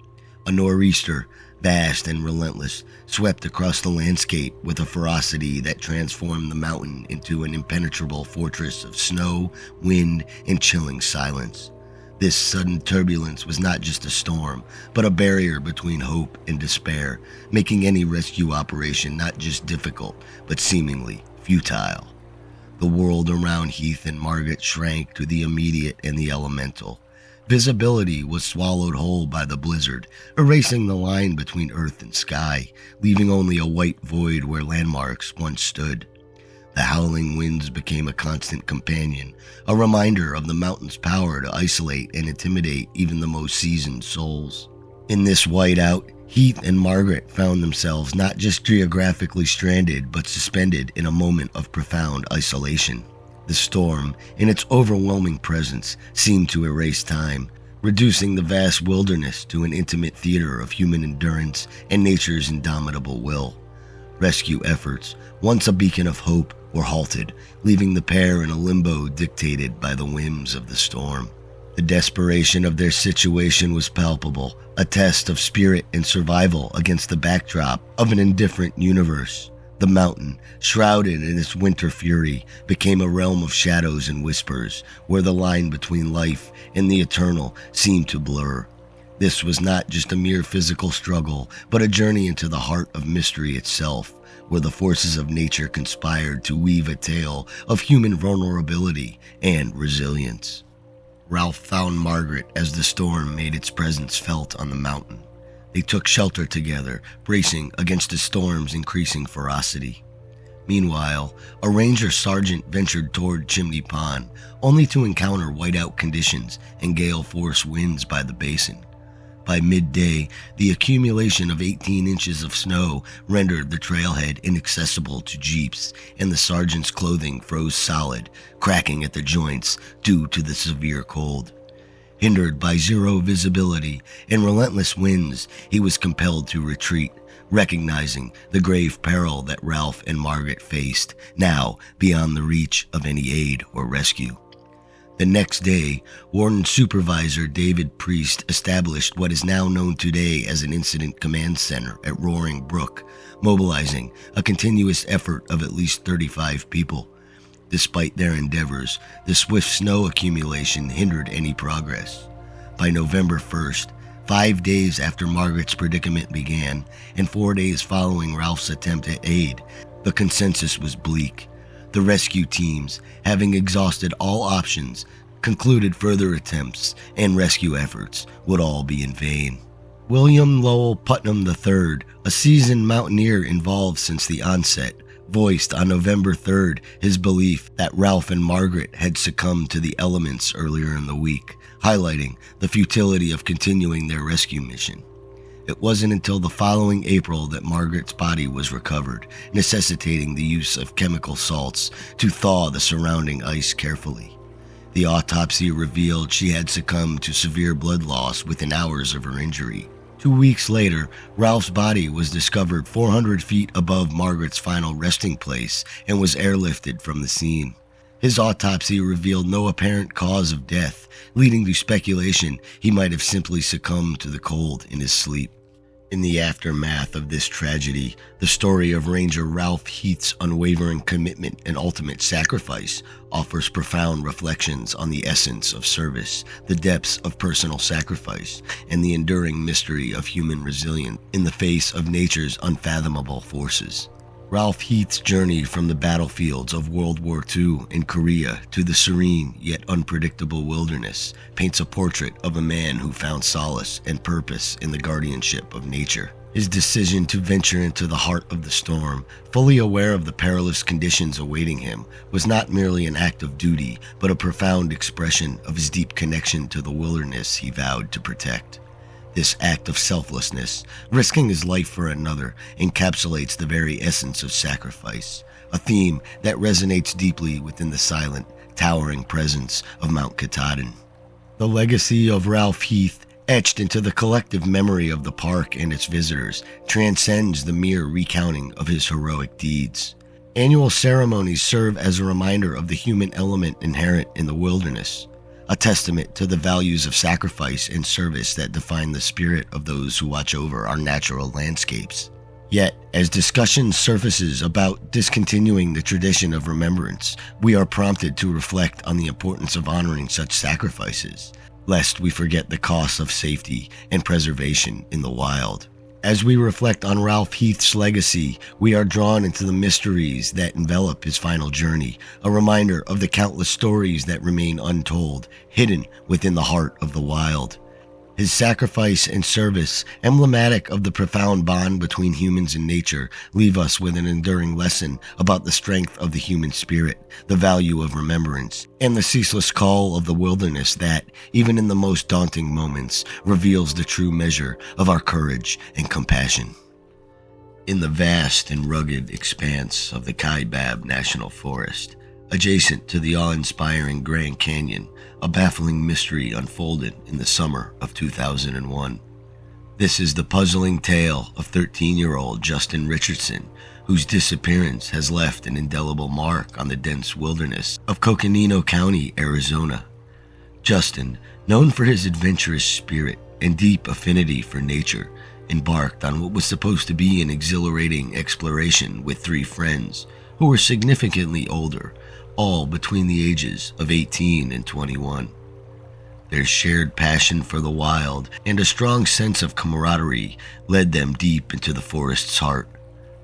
A nor'easter, vast and relentless, swept across the landscape with a ferocity that transformed the mountain into an impenetrable fortress of snow, wind, and chilling silence. This sudden turbulence was not just a storm, but a barrier between hope and despair, making any rescue operation not just difficult, but seemingly futile. The world around Heath and Margaret shrank to the immediate and the elemental. Visibility was swallowed whole by the blizzard, erasing the line between earth and sky, leaving only a white void where landmarks once stood. The howling winds became a constant companion, a reminder of the mountain's power to isolate and intimidate even the most seasoned souls. In this whiteout, Heath and Margaret found themselves not just geographically stranded, but suspended in a moment of profound isolation. The storm, in its overwhelming presence, seemed to erase time, reducing the vast wilderness to an intimate theater of human endurance and nature's indomitable will. Rescue efforts, once a beacon of hope, were halted, leaving the pair in a limbo dictated by the whims of the storm. The desperation of their situation was palpable, a test of spirit and survival against the backdrop of an indifferent universe. The mountain, shrouded in its winter fury, became a realm of shadows and whispers, where the line between life and the eternal seemed to blur. This was not just a mere physical struggle, but a journey into the heart of mystery itself, where the forces of nature conspired to weave a tale of human vulnerability and resilience. Ralph found Margaret as the storm made its presence felt on the mountain. They took shelter together, bracing against the storm's increasing ferocity. Meanwhile, a ranger sergeant ventured toward Chimney Pond, only to encounter whiteout conditions and gale-force winds by the basin. By midday, the accumulation of 18 inches of snow rendered the trailhead inaccessible to jeeps, and the sergeant's clothing froze solid, cracking at the joints due to the severe cold. Hindered by zero visibility and relentless winds, he was compelled to retreat, recognizing the grave peril that Ralph and Margaret faced, now beyond the reach of any aid or rescue. The next day, Warden Supervisor David Priest established what is now known today as an Incident Command Center at Roaring Brook, mobilizing a continuous effort of at least 35 people. Despite their endeavors, the swift snow accumulation hindered any progress. By November 1st, 5 days after Margaret's predicament began, and 4 days following Ralph's attempt at aid, the consensus was bleak. The rescue teams, having exhausted all options, concluded further attempts and rescue efforts would all be in vain. William Lowell Putnam III, a seasoned mountaineer involved since the onset, voiced on November 3rd his belief that Ralph and Margaret had succumbed to the elements earlier in the week, highlighting the futility of continuing their rescue mission. It wasn't until the following April that Margaret's body was recovered, necessitating the use of chemical salts to thaw the surrounding ice carefully. The autopsy revealed she had succumbed to severe blood loss within hours of her injury. 2 weeks later, Ralph's body was discovered 400 feet above Margaret's final resting place and was airlifted from the scene. His autopsy revealed no apparent cause of death, leading to speculation he might have simply succumbed to the cold in his sleep. In the aftermath of this tragedy, the story of Ranger Ralph Heath's unwavering commitment and ultimate sacrifice offers profound reflections on the essence of service, the depths of personal sacrifice, and the enduring mystery of human resilience in the face of nature's unfathomable forces. Ralph Heath's journey from the battlefields of World War II in Korea to the serene yet unpredictable wilderness paints a portrait of a man who found solace and purpose in the guardianship of nature. His decision to venture into the heart of the storm, fully aware of the perilous conditions awaiting him, was not merely an act of duty, but a profound expression of his deep connection to the wilderness he vowed to protect. This act of selflessness, risking his life for another, encapsulates the very essence of sacrifice, a theme that resonates deeply within the silent, towering presence of Mount Katahdin. The legacy of Ralph Heath, etched into the collective memory of the park and its visitors, transcends the mere recounting of his heroic deeds. Annual ceremonies serve as a reminder of the human element inherent in the wilderness, a testament to the values of sacrifice and service that define the spirit of those who watch over our natural landscapes. Yet, as discussion surfaces about discontinuing the tradition of remembrance, we are prompted to reflect on the importance of honoring such sacrifices, lest we forget the costs of safety and preservation in the wild. As we reflect on Ralph Heath's legacy, we are drawn into the mysteries that envelop his final journey, a reminder of the countless stories that remain untold, hidden within the heart of the wild. His sacrifice and service, emblematic of the profound bond between humans and nature, leave us with an enduring lesson about the strength of the human spirit, the value of remembrance, and the ceaseless call of the wilderness that, even in the most daunting moments, reveals the true measure of our courage and compassion. In the vast and rugged expanse of the Kaibab National Forest, adjacent to the awe-inspiring Grand Canyon, a baffling mystery unfolded in the summer of 2001. This is the puzzling tale of 13-year-old Justin Richardson, whose disappearance has left an indelible mark on the dense wilderness of Coconino County, Arizona. Justin, known for his adventurous spirit and deep affinity for nature, embarked on what was supposed to be an exhilarating exploration with 3 friends who were significantly older, all between the ages of 18 and 21. Their shared passion for the wild and a strong sense of camaraderie led them deep into the forest's heart.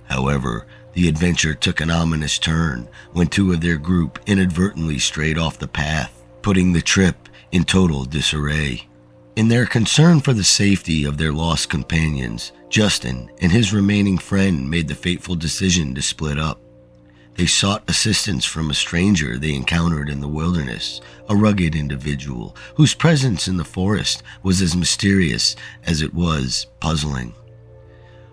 However, the adventure took an ominous turn when 2 of their group inadvertently strayed off the path, putting the trip in total disarray. In their concern for the safety of their lost companions, Justin and his remaining friend made the fateful decision to split up. They sought assistance from a stranger they encountered in the wilderness, a rugged individual whose presence in the forest was as mysterious as it was puzzling.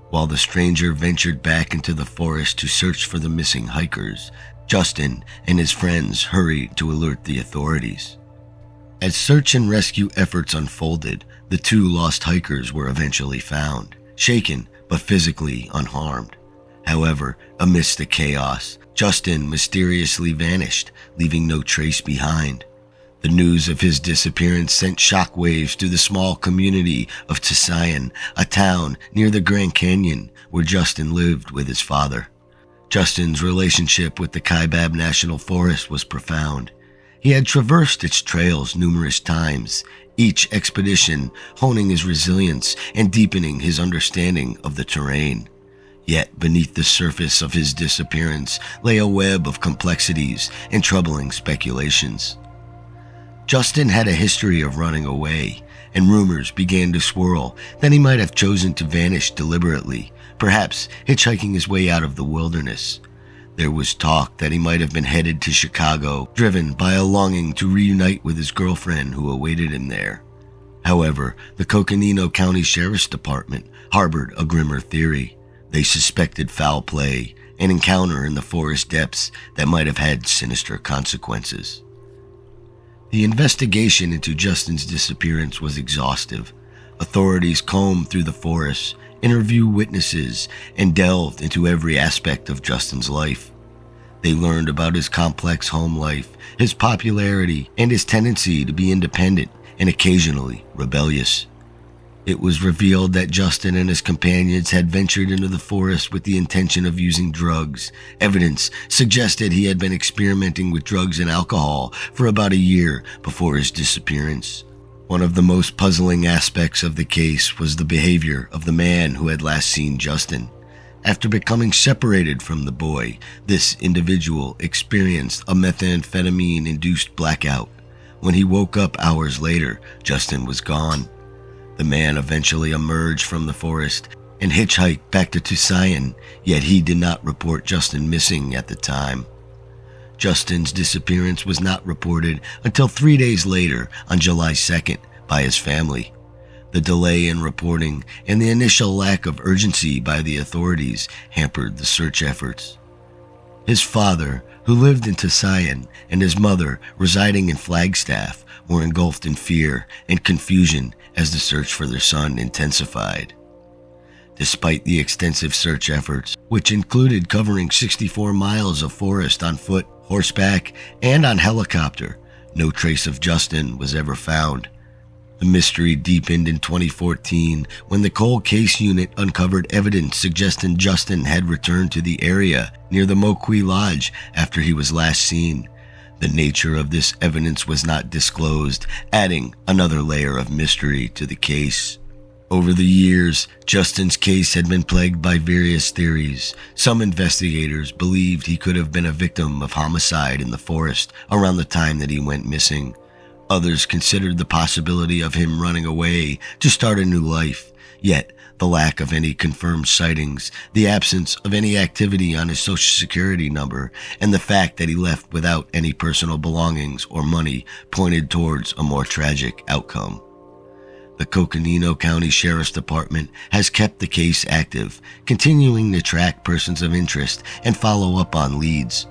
While the stranger ventured back into the forest to search for the missing hikers, Justin and his friends hurried to alert the authorities. As search and rescue efforts unfolded, the 2 lost hikers were eventually found, shaken but physically unharmed. However, amidst the chaos, Justin mysteriously vanished, leaving no trace behind. The news of his disappearance sent shockwaves through the small community of Tusayan, a town near the Grand Canyon where Justin lived with his father. Justin's relationship with the Kaibab National Forest was profound. He had traversed its trails numerous times, each expedition honing his resilience and deepening his understanding of the terrain. Yet beneath the surface of his disappearance lay a web of complexities and troubling speculations. Justin had a history of running away, and rumors began to swirl that he might have chosen to vanish deliberately, perhaps hitchhiking his way out of the wilderness. There was talk that he might have been headed to Chicago, driven by a longing to reunite with his girlfriend who awaited him there. However, the Coconino County Sheriff's Department harbored a grimmer theory. They suspected foul play, an encounter in the forest depths that might have had sinister consequences. The investigation into Justin's disappearance was exhaustive. Authorities combed through the forest, interviewed witnesses, and delved into every aspect of Justin's life. They learned about his complex home life, his popularity, and his tendency to be independent and occasionally rebellious. It was revealed that Justin and his companions had ventured into the forest with the intention of using drugs. Evidence suggested he had been experimenting with drugs and alcohol for about a year before his disappearance. One of the most puzzling aspects of the case was the behavior of the man who had last seen Justin. After becoming separated from the boy, this individual experienced a methamphetamine-induced blackout. When he woke up hours later, Justin was gone. The man eventually emerged from the forest and hitchhiked back to Tucson, yet he did not report Justin missing at the time. Justin's disappearance was not reported until 3 days later, on July 2nd, by his family. The delay in reporting and the initial lack of urgency by the authorities hampered the search efforts. His father, who lived in Tucson, and his mother, residing in Flagstaff, were engulfed in fear and confusion as the search for their son intensified. Despite the extensive search efforts, which included covering 64 miles of forest on foot, horseback, and on helicopter, no trace of Justin was ever found. The mystery deepened in 2014 when the Cold Case Unit uncovered evidence suggesting Justin had returned to the area near the Moqui Lodge after he was last seen. The nature of this evidence was not disclosed, adding another layer of mystery to the case. Over the years, Justin's case had been plagued by various theories. Some investigators believed he could have been a victim of homicide in the forest around the time that he went missing. Others considered the possibility of him running away to start a new life. Yet, the lack of any confirmed sightings, the absence of any activity on his social security number, and the fact that he left without any personal belongings or money pointed towards a more tragic outcome. The Coconino County Sheriff's Department has kept the case active, continuing to track persons of interest and follow up on leads.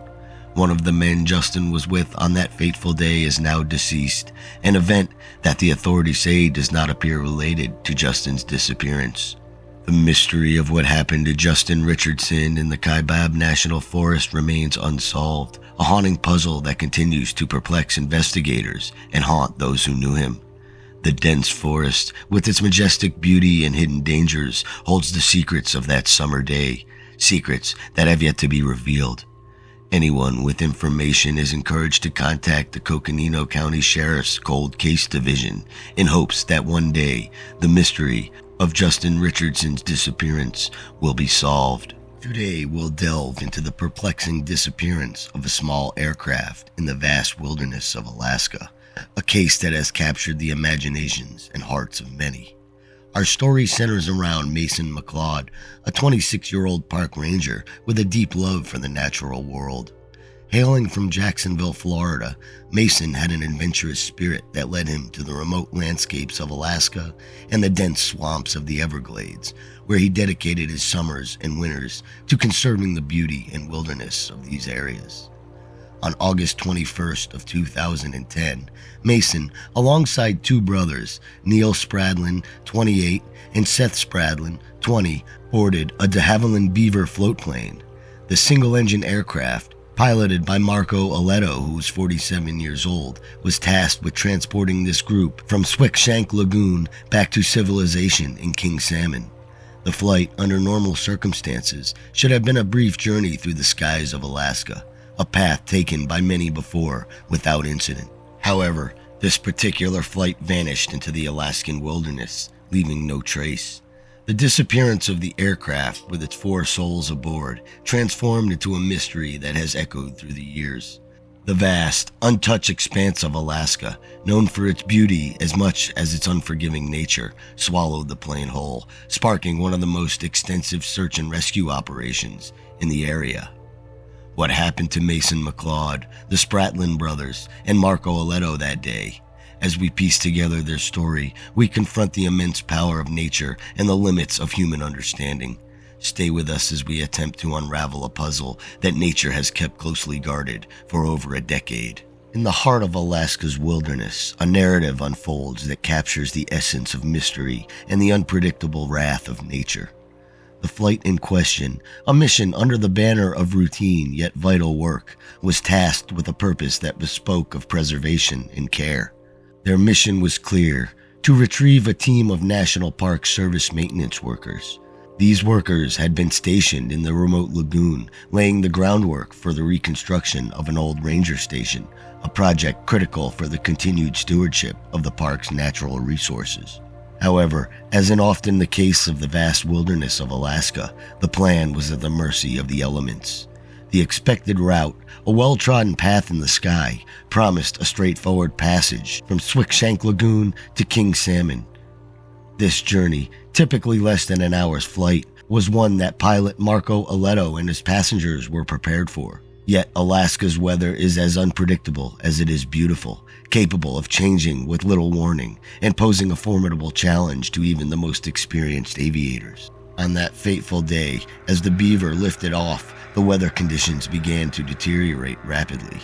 One of the men Justin was with on that fateful day is now deceased, an event that the authorities say does not appear related to Justin's disappearance. The mystery of what happened to Justin Richardson in the Kaibab National Forest remains unsolved, a haunting puzzle that continues to perplex investigators and haunt those who knew him. The dense forest, with its majestic beauty and hidden dangers, holds the secrets of that summer day, secrets that have yet to be revealed. Anyone with information is encouraged to contact the Coconino County Sheriff's Cold Case Division in hopes that one day the mystery of Justin Richardson's disappearance will be solved. Today we'll delve into the perplexing disappearance of a small aircraft in the vast wilderness of Alaska, a case that has captured the imaginations and hearts of many. Our story centers around Mason McLeod, a 26-year-old park ranger with a deep love for the natural world. Hailing from Jacksonville, Florida, Mason had an adventurous spirit that led him to the remote landscapes of Alaska and the dense swamps of the Everglades, where he dedicated his summers and winters to conserving the beauty and wilderness of these areas. On August 21st of 2010, Mason, alongside two brothers, Neil Spradlin, 28, and Seth Spradlin, 20, boarded a de Havilland Beaver floatplane. The single-engine aircraft, piloted by Marco Aletto, who was 47 years old, was tasked with transporting this group from Swickshank Lagoon back to civilization in King Salmon. The flight, under normal circumstances, should have been a brief journey through the skies of Alaska, a path taken by many before without incident. However, this particular flight vanished into the Alaskan wilderness, leaving no trace. The disappearance of the aircraft, with its 4 souls aboard, transformed into a mystery that has echoed through the years. The vast, untouched expanse of Alaska, known for its beauty as much as its unforgiving nature, swallowed the plane whole, sparking one of the most extensive search and rescue operations in the area. What happened to Mason McLeod, the Spratlin brothers, and Marco Aletto that day? As we piece together their story, we confront the immense power of nature and the limits of human understanding. Stay with us as we attempt to unravel a puzzle that nature has kept closely guarded for over a decade. In the heart of Alaska's wilderness, a narrative unfolds that captures the essence of mystery and the unpredictable wrath of nature. The flight in question, a mission under the banner of routine yet vital work, was tasked with a purpose that bespoke of preservation and care. Their mission was clear: to retrieve a team of National Park Service maintenance workers. These workers had been stationed in the remote lagoon, laying the groundwork for the reconstruction of an old ranger station, a project critical for the continued stewardship of the park's natural resources. However, as in often the case of the vast wilderness of Alaska, the plan was at the mercy of the elements. The expected route, a well-trodden path in the sky, promised a straightforward passage from Swickshank Lagoon to King Salmon. This journey, typically less than an hour's flight, was one that pilot Marco Aletto and his passengers were prepared for. Yet Alaska's weather is as unpredictable as it is beautiful, capable of changing with little warning and posing a formidable challenge to even the most experienced aviators. On that fateful day, as the Beaver lifted off, the weather conditions began to deteriorate rapidly.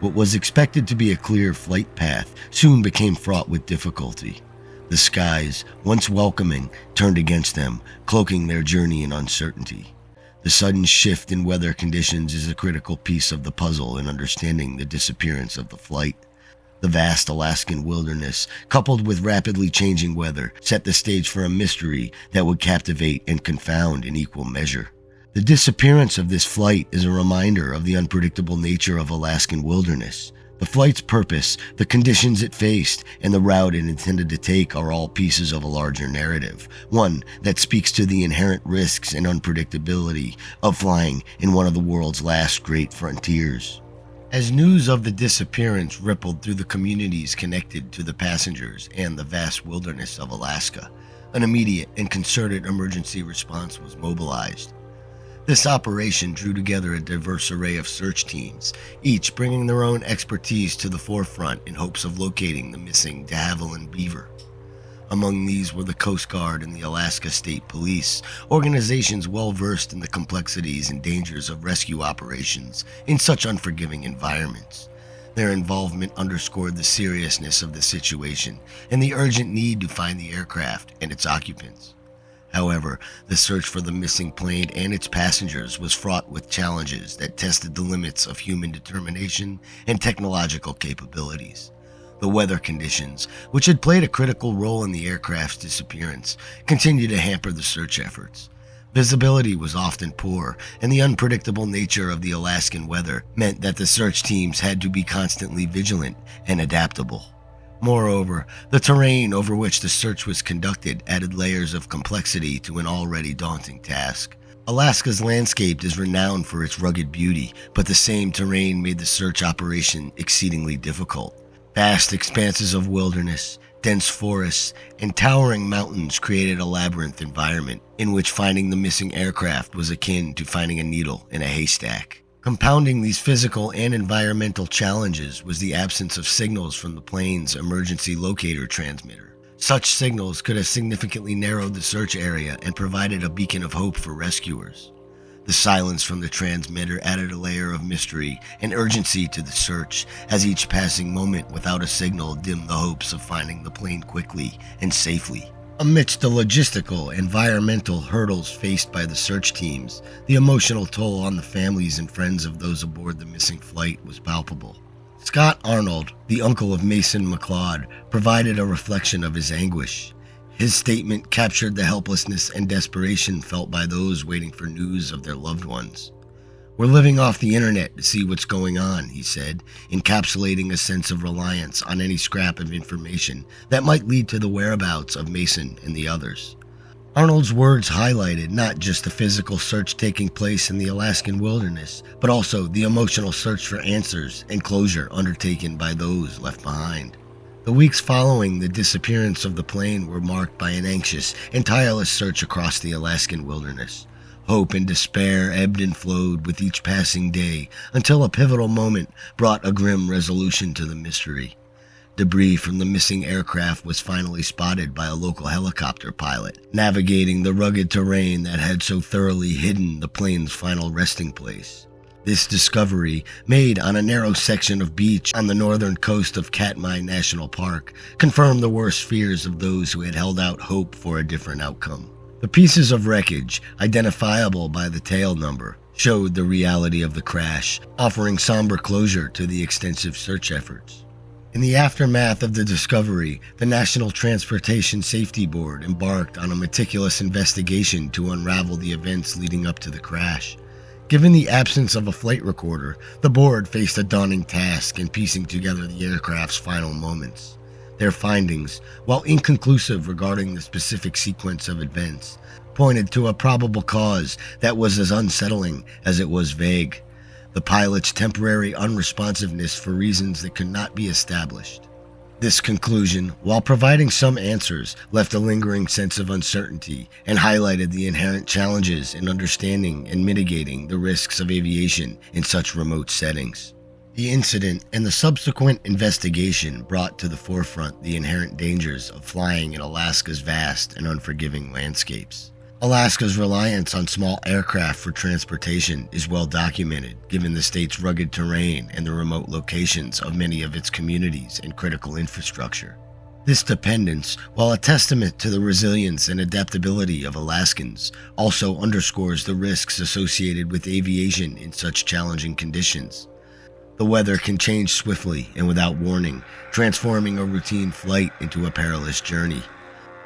What was expected to be a clear flight path soon became fraught with difficulty. The skies, once welcoming, turned against them, cloaking their journey in uncertainty. The sudden shift in weather conditions is a critical piece of the puzzle in understanding the disappearance of the flight. The vast Alaskan wilderness, coupled with rapidly changing weather, set the stage for a mystery that would captivate and confound in equal measure. The disappearance of this flight is a reminder of the unpredictable nature of Alaskan wilderness. The flight's purpose, the conditions it faced, and the route it intended to take are all pieces of a larger narrative, one that speaks to the inherent risks and unpredictability of flying in one of the world's last great frontiers. As news of the disappearance rippled through the communities connected to the passengers and the vast wilderness of Alaska, an immediate and concerted emergency response was mobilized. This operation drew together a diverse array of search teams, each bringing their own expertise to the forefront in hopes of locating the missing de Havilland Beaver. Among these were the Coast Guard and the Alaska State Police, organizations well versed in the complexities and dangers of rescue operations in such unforgiving environments. Their involvement underscored the seriousness of the situation and the urgent need to find the aircraft and its occupants. However, the search for the missing plane and its passengers was fraught with challenges that tested the limits of human determination and technological capabilities. The weather conditions, which had played a critical role in the aircraft's disappearance, continued to hamper the search efforts. Visibility was often poor, and the unpredictable nature of the Alaskan weather meant that the search teams had to be constantly vigilant and adaptable. Moreover, the terrain over which the search was conducted added layers of complexity to an already daunting task. Alaska's landscape is renowned for its rugged beauty, but the same terrain made the search operation exceedingly difficult. Vast expanses of wilderness, dense forests, and towering mountains created a labyrinth environment in which finding the missing aircraft was akin to finding a needle in a haystack. Compounding these physical and environmental challenges was the absence of signals from the plane's emergency locator transmitter. Such signals could have significantly narrowed the search area and provided a beacon of hope for rescuers. The silence from the transmitter added a layer of mystery and urgency to the search, as each passing moment without a signal dimmed the hopes of finding the plane quickly and safely. Amidst the logistical and environmental hurdles faced by the search teams, the emotional toll on the families and friends of those aboard the missing flight was palpable. Scott Arnold, the uncle of Mason McLeod, provided a reflection of his anguish. His statement captured the helplessness and desperation felt by those waiting for news of their loved ones. "We're living off the internet to see what's going on," he said, encapsulating a sense of reliance on any scrap of information that might lead to the whereabouts of Mason and the others. Arnold's words highlighted not just the physical search taking place in the Alaskan wilderness, but also the emotional search for answers and closure undertaken by those left behind. The weeks following the disappearance of the plane were marked by an anxious and tireless search across the Alaskan wilderness. Hope and despair ebbed and flowed with each passing day until a pivotal moment brought a grim resolution to the mystery. Debris from the missing aircraft was finally spotted by a local helicopter pilot, navigating the rugged terrain that had so thoroughly hidden the plane's final resting place. This discovery, made on a narrow section of beach on the northern coast of Katmai National Park, confirmed the worst fears of those who had held out hope for a different outcome. The pieces of wreckage, identifiable by the tail number, showed the reality of the crash, offering somber closure to the extensive search efforts. In the aftermath of the discovery, the National Transportation Safety Board embarked on a meticulous investigation to unravel the events leading up to the crash. Given the absence of a flight recorder, the board faced a daunting task in piecing together the aircraft's final moments. Their findings, while inconclusive regarding the specific sequence of events, pointed to a probable cause that was as unsettling as it was vague: the pilot's temporary unresponsiveness for reasons that could not be established. This conclusion, while providing some answers, left a lingering sense of uncertainty and highlighted the inherent challenges in understanding and mitigating the risks of aviation in such remote settings. The incident and the subsequent investigation brought to the forefront the inherent dangers of flying in Alaska's vast and unforgiving landscapes. Alaska's reliance on small aircraft for transportation is well documented, given the state's rugged terrain and the remote locations of many of its communities and critical infrastructure. This dependence, while a testament to the resilience and adaptability of Alaskans, also underscores the risks associated with aviation in such challenging conditions. The weather can change swiftly and without warning, transforming a routine flight into a perilous journey.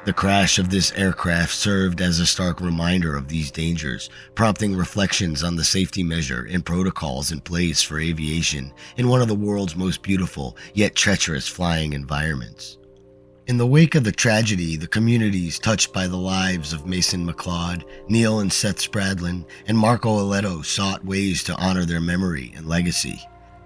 The crash of this aircraft served as a stark reminder of these dangers, prompting reflections on the safety measure and protocols in place for aviation in one of the world's most beautiful yet treacherous flying environments. In the wake of the tragedy, the communities touched by the lives of Mason McLeod, Neil and Seth Spradlin, and Marco Aletto sought ways to honor their memory and legacy.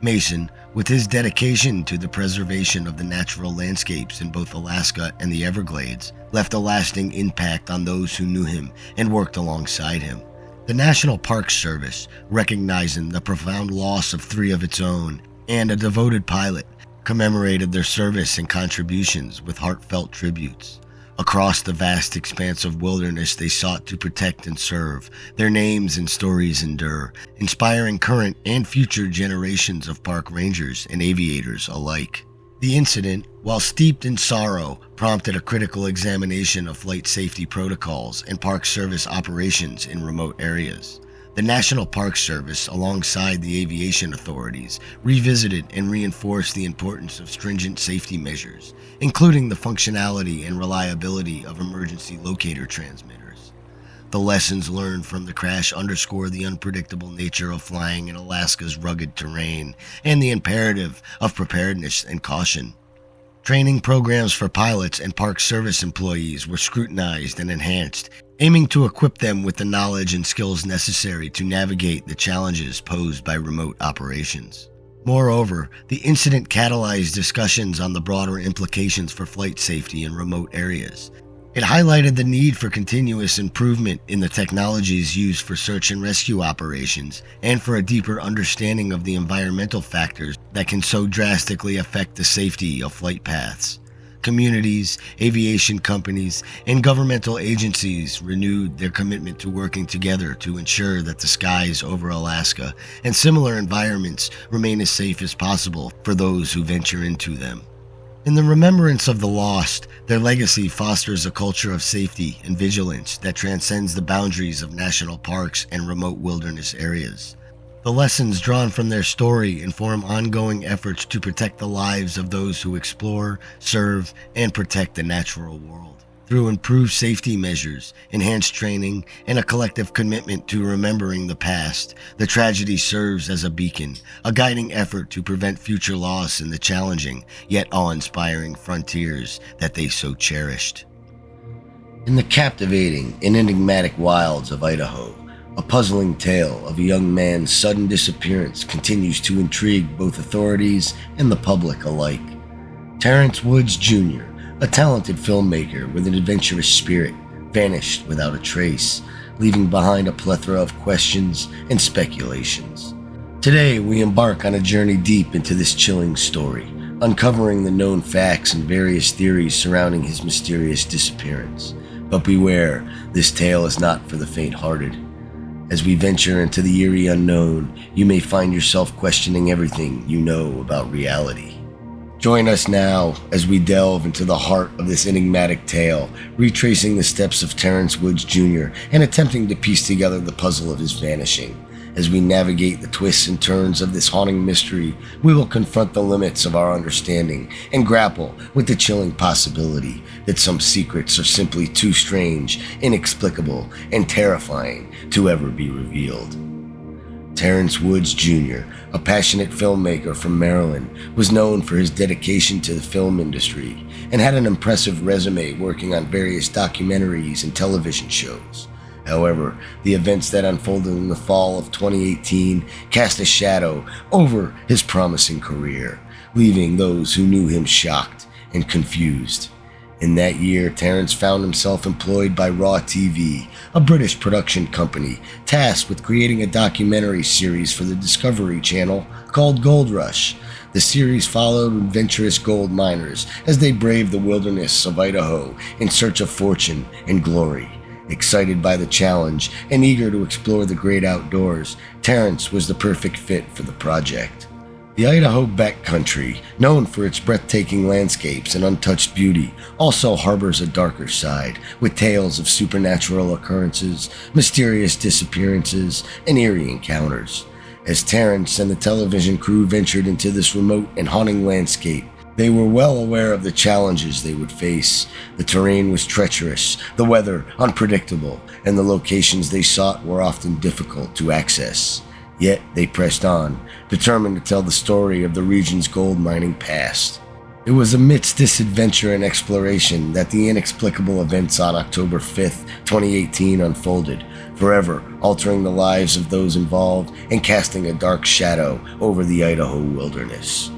Mason, with his dedication to the preservation of the natural landscapes in both Alaska and the Everglades, left a lasting impact on those who knew him and worked alongside him. The National Park Service, recognizing the profound loss of 3 of its own and a devoted pilot, commemorated their service and contributions with heartfelt tributes. Across the vast expanse of wilderness they sought to protect and serve, their names and stories endure, inspiring current and future generations of park rangers and aviators alike. The incident, while steeped in sorrow, prompted a critical examination of flight safety protocols and Park Service operations in remote areas. The National Park Service, alongside the aviation authorities, revisited and reinforced the importance of stringent safety measures, including the functionality and reliability of emergency locator transmitters. The lessons learned from the crash underscore the unpredictable nature of flying in Alaska's rugged terrain and the imperative of preparedness and caution. Training programs for pilots and Park Service employees were scrutinized and enhanced, aiming to equip them with the knowledge and skills necessary to navigate the challenges posed by remote operations. Moreover, the incident catalyzed discussions on the broader implications for flight safety in remote areas. It highlighted the need for continuous improvement in the technologies used for search and rescue operations, and for a deeper understanding of the environmental factors that can so drastically affect the safety of flight paths. Communities, aviation companies, and governmental agencies renewed their commitment to working together to ensure that the skies over Alaska and similar environments remain as safe as possible for those who venture into them. In the remembrance of the lost, their legacy fosters a culture of safety and vigilance that transcends the boundaries of national parks and remote wilderness areas. The lessons drawn from their story inform ongoing efforts to protect the lives of those who explore, serve, and protect the natural world. Through improved safety measures, enhanced training, and a collective commitment to remembering the past, the tragedy serves as a beacon, a guiding effort to prevent future loss in the challenging, yet awe-inspiring frontiers that they so cherished. In the captivating and enigmatic wilds of Idaho, a puzzling tale of a young man's sudden disappearance continues to intrigue both authorities and the public alike. Terrance Woods Jr., a talented filmmaker with an adventurous spirit, vanished without a trace, leaving behind a plethora of questions and speculations. Today, we embark on a journey deep into this chilling story, uncovering the known facts and various theories surrounding his mysterious disappearance. But beware, this tale is not for the faint-hearted. As we venture into the eerie unknown, you may find yourself questioning everything you know about reality. Join us now as we delve into the heart of this enigmatic tale, retracing the steps of Terrance Woods Jr. and attempting to piece together the puzzle of his vanishing. As we navigate the twists and turns of this haunting mystery, we will confront the limits of our understanding and grapple with the chilling possibility that some secrets are simply too strange, inexplicable, and terrifying to ever be revealed. Terrance Woods Jr., a passionate filmmaker from Maryland, was known for his dedication to the film industry and had an impressive resume working on various documentaries and television shows. However, the events that unfolded in the fall of 2018 cast a shadow over his promising career, leaving those who knew him shocked and confused. In that year, Terrance found himself employed by Raw TV, a British production company tasked with creating a documentary series for the Discovery Channel called Gold Rush. The series followed adventurous gold miners as they braved the wilderness of Idaho in search of fortune and glory. Excited by the challenge and eager to explore the great outdoors, Terrance was the perfect fit for the project. The Idaho backcountry, known for its breathtaking landscapes and untouched beauty, also harbors a darker side, with tales of supernatural occurrences, mysterious disappearances, and eerie encounters. As Terrance and the television crew ventured into this remote and haunting landscape, they were well aware of the challenges they would face. The terrain was treacherous, the weather unpredictable, and the locations they sought were often difficult to access. Yet they pressed on, determined to tell the story of the region's gold mining past. It was amidst this adventure and exploration that the inexplicable events on October 5th, 2018 unfolded, forever altering the lives of those involved and casting a dark shadow over the Idaho wilderness.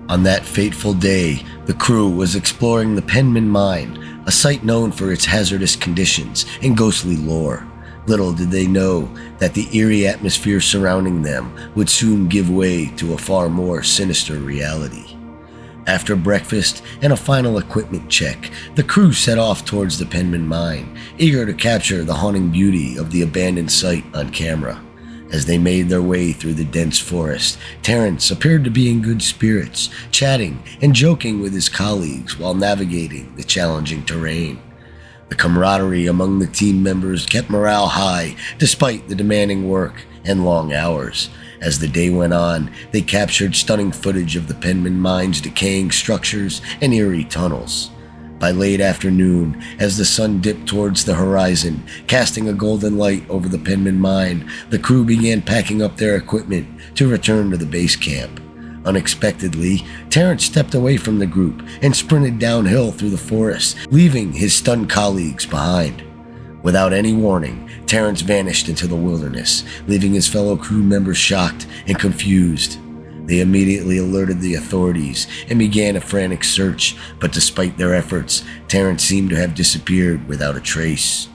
On that fateful day, the crew was exploring the Penman Mine, a site known for its hazardous conditions and ghostly lore. Little did they know that the eerie atmosphere surrounding them would soon give way to a far more sinister reality. After breakfast and a final equipment check, the crew set off towards the Penman Mine, eager to capture the haunting beauty of the abandoned site on camera. As they made their way through the dense forest, Terrance appeared to be in good spirits, chatting and joking with his colleagues while navigating the challenging terrain. The camaraderie among the team members kept morale high despite the demanding work and long hours. As the day went on, they captured stunning footage of the Penman Mine's decaying structures and eerie tunnels. By late afternoon, as the sun dipped towards the horizon, casting a golden light over the Penman Mine, the crew began packing up their equipment to return to the base camp. Unexpectedly, Terrance stepped away from the group and sprinted downhill through the forest, leaving his stunned colleagues behind. Without any warning, Terrance vanished into the wilderness, leaving his fellow crew members shocked and confused. They immediately alerted the authorities and began a frantic search, but despite their efforts, Terrance seemed to have disappeared without a trace.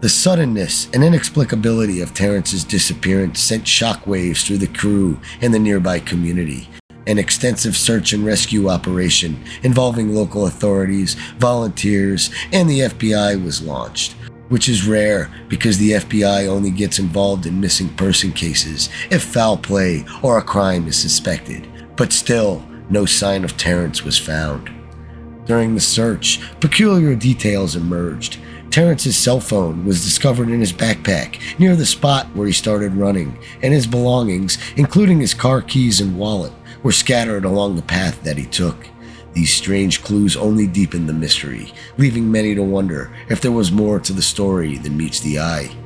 The suddenness and inexplicability of Terrance's disappearance sent shockwaves through the crew and the nearby community. An extensive search and rescue operation involving local authorities, volunteers, and the FBI was launched, which is rare because the FBI only gets involved in missing person cases if foul play or a crime is suspected. But still, no sign of Terrance was found. During the search, peculiar details emerged. Terrance's cell phone was discovered in his backpack near the spot where he started running, and his belongings, including his car keys and wallet, were scattered along the path that he took. These strange clues only deepened the mystery, leaving many to wonder if there was more to the story than meets the eye.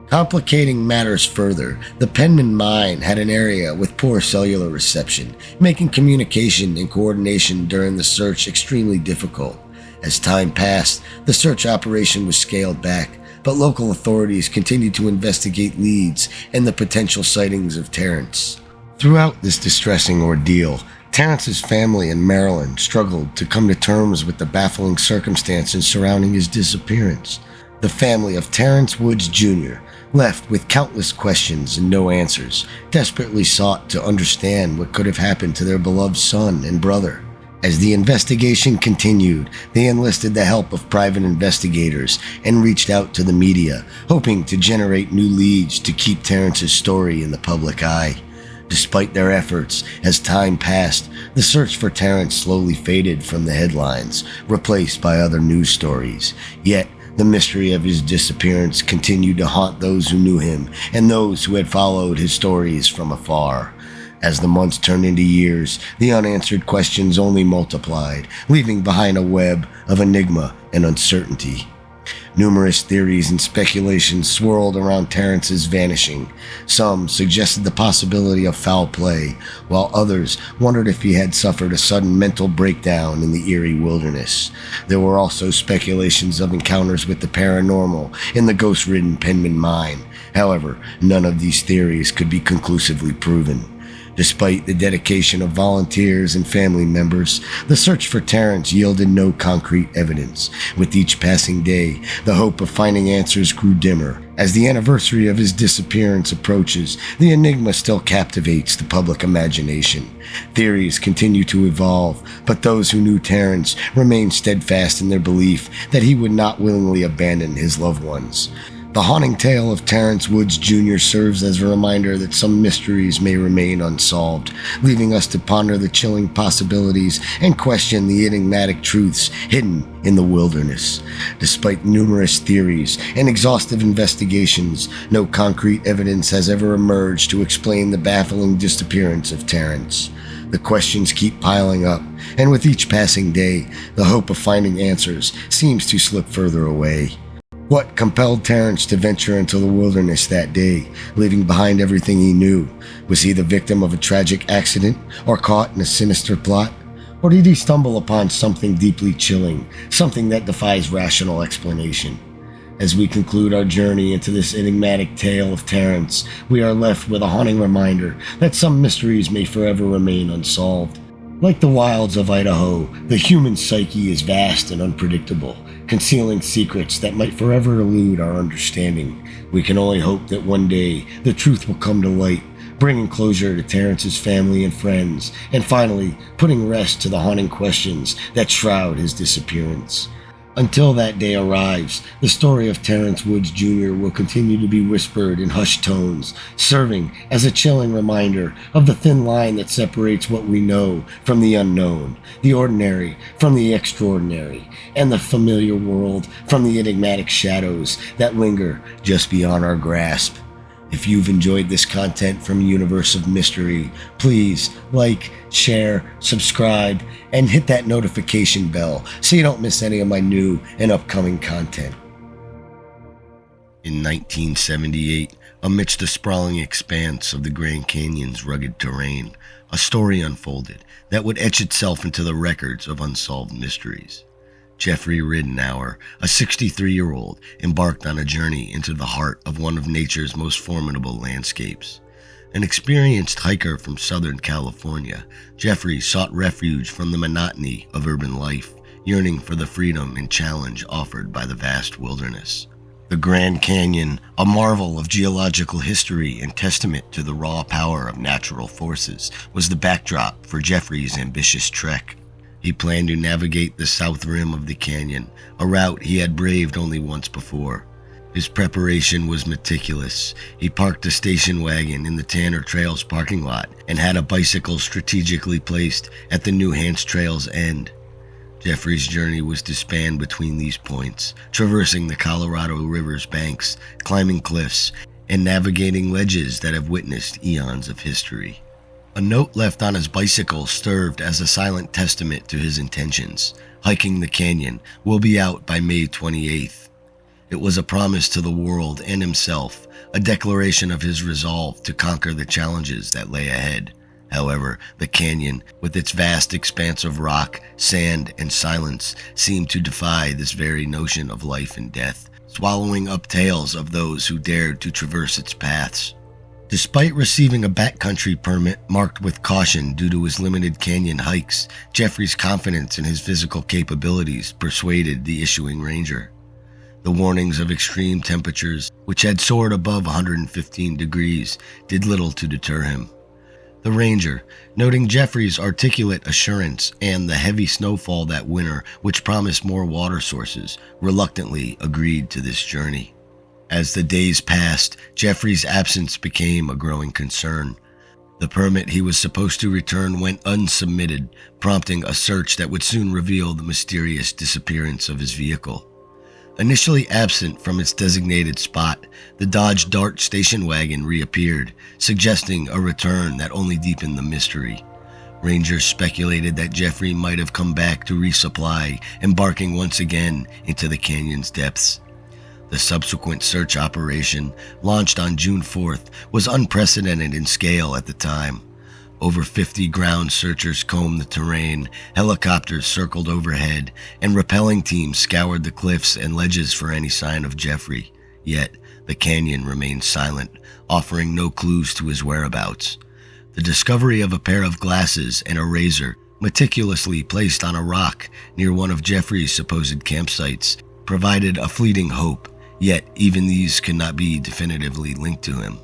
Complicating matters further, the Penman Mine had an area with poor cellular reception, making communication and coordination during the search extremely difficult. As time passed, the search operation was scaled back, but local authorities continued to investigate leads and the potential sightings of Terrance. Throughout this distressing ordeal, Terrance's family in Maryland struggled to come to terms with the baffling circumstances surrounding his disappearance. The family of Terrance Woods Jr., left with countless questions and no answers, desperately sought to understand what could have happened to their beloved son and brother. As the investigation continued, they enlisted the help of private investigators and reached out to the media, hoping to generate new leads to keep Terrance's story in the public eye. Despite their efforts, as time passed, the search for Terrance slowly faded from the headlines, replaced by other news stories. Yet, the mystery of his disappearance continued to haunt those who knew him and those who had followed his stories from afar. As the months turned into years, the unanswered questions only multiplied, leaving behind a web of enigma and uncertainty. Numerous theories and speculations swirled around Terrance's vanishing. Some suggested the possibility of foul play, while others wondered if he had suffered a sudden mental breakdown in the Eerie wilderness. There were also speculations of encounters with the paranormal in the ghost-ridden Penman mine. However, none of these theories could be conclusively proven. Despite the dedication of volunteers and family members, the search for Terrance yielded no concrete evidence. With each passing day, the hope of finding answers grew dimmer. As the anniversary of his disappearance approaches, the enigma still captivates the public imagination. Theories continue to evolve, but those who knew Terrance remain steadfast in their belief that he would not willingly abandon his loved ones. The haunting tale of Terrance Woods Jr. serves as a reminder that some mysteries may remain unsolved, leaving us to ponder the chilling possibilities and question the enigmatic truths hidden in the wilderness. Despite numerous theories and exhaustive investigations, no concrete evidence has ever emerged to explain the baffling disappearance of Terrance. The questions keep piling up, and with each passing day, the hope of finding answers seems to slip further away. What compelled Terrance to venture into the wilderness that day, leaving behind everything he knew? Was he the victim of a tragic accident, or caught in a sinister plot? Or did he stumble upon something deeply chilling, something that defies rational explanation? As we conclude our journey into this enigmatic tale of Terrance, we are left with a haunting reminder that some mysteries may forever remain unsolved. Like the wilds of Idaho, the human psyche is vast and unpredictable, concealing secrets that might forever elude our understanding. We can only hope that one day the truth will come to light, bringing closure to Terrance's family and friends, and finally putting rest to the haunting questions that shroud his disappearance. Until that day arrives, the story of Terrance Woods Jr. will continue to be whispered in hushed tones, serving as a chilling reminder of the thin line that separates what we know from the unknown, the ordinary from the extraordinary, and the familiar world from the enigmatic shadows that linger just beyond our grasp. If you've enjoyed this content from Universe of Mystery, please like, share, subscribe, and hit that notification bell so you don't miss any of my new and upcoming content. In 1978, amidst the sprawling expanse of the Grand Canyon's rugged terrain, a story unfolded that would etch itself into the records of unsolved mysteries. Jeffrey Ridenour, a 63-year-old, embarked on a journey into the heart of one of nature's most formidable landscapes. An experienced hiker from Southern California, Jeffrey sought refuge from the monotony of urban life, yearning for the freedom and challenge offered by the vast wilderness. The Grand Canyon, a marvel of geological history and testament to the raw power of natural forces, was the backdrop for Jeffrey's ambitious trek. He planned to navigate the south rim of the canyon, a route he had braved only once before. His preparation was meticulous. He parked a station wagon in the Tanner Trails parking lot and had a bicycle strategically placed at the New Hance Trail's end. Jeffrey's journey was to span between these points, traversing the Colorado River's banks, climbing cliffs, and navigating ledges that have witnessed eons of history. A note left on his bicycle served as a silent testament to his intentions. Hiking the canyon will be out by May 28th. It was a promise to the world and himself, a declaration of his resolve to conquer the challenges that lay ahead. However, the canyon, with its vast expanse of rock, sand, and silence, seemed to defy this very notion of life and death, swallowing up tales of those who dared to traverse its paths. Despite receiving a backcountry permit marked with caution due to his limited canyon hikes, Jeffrey's confidence in his physical capabilities persuaded the issuing ranger. The warnings of extreme temperatures, which had soared above 115 degrees, did little to deter him. The ranger, noting Jeffrey's articulate assurance and the heavy snowfall that winter, which promised more water sources, reluctantly agreed to this journey. As the days passed, Jeffrey's absence became a growing concern. The permit he was supposed to return went unsubmitted, prompting a search that would soon reveal the mysterious disappearance of his vehicle. Initially absent from its designated spot, the Dodge Dart station wagon reappeared, suggesting a return that only deepened the mystery. Rangers speculated that Jeffrey might have come back to resupply, embarking once again into the canyon's depths. The subsequent search operation, launched on June 4th, was unprecedented in scale at the time. Over 50 ground searchers combed the terrain, helicopters circled overhead, and rappelling teams scoured the cliffs and ledges for any sign of Jeffrey. Yet, the canyon remained silent, offering no clues to his whereabouts. The discovery of a pair of glasses and a razor, meticulously placed on a rock near one of Jeffrey's supposed campsites, provided a fleeting hope, yet even these could not be definitively linked to him.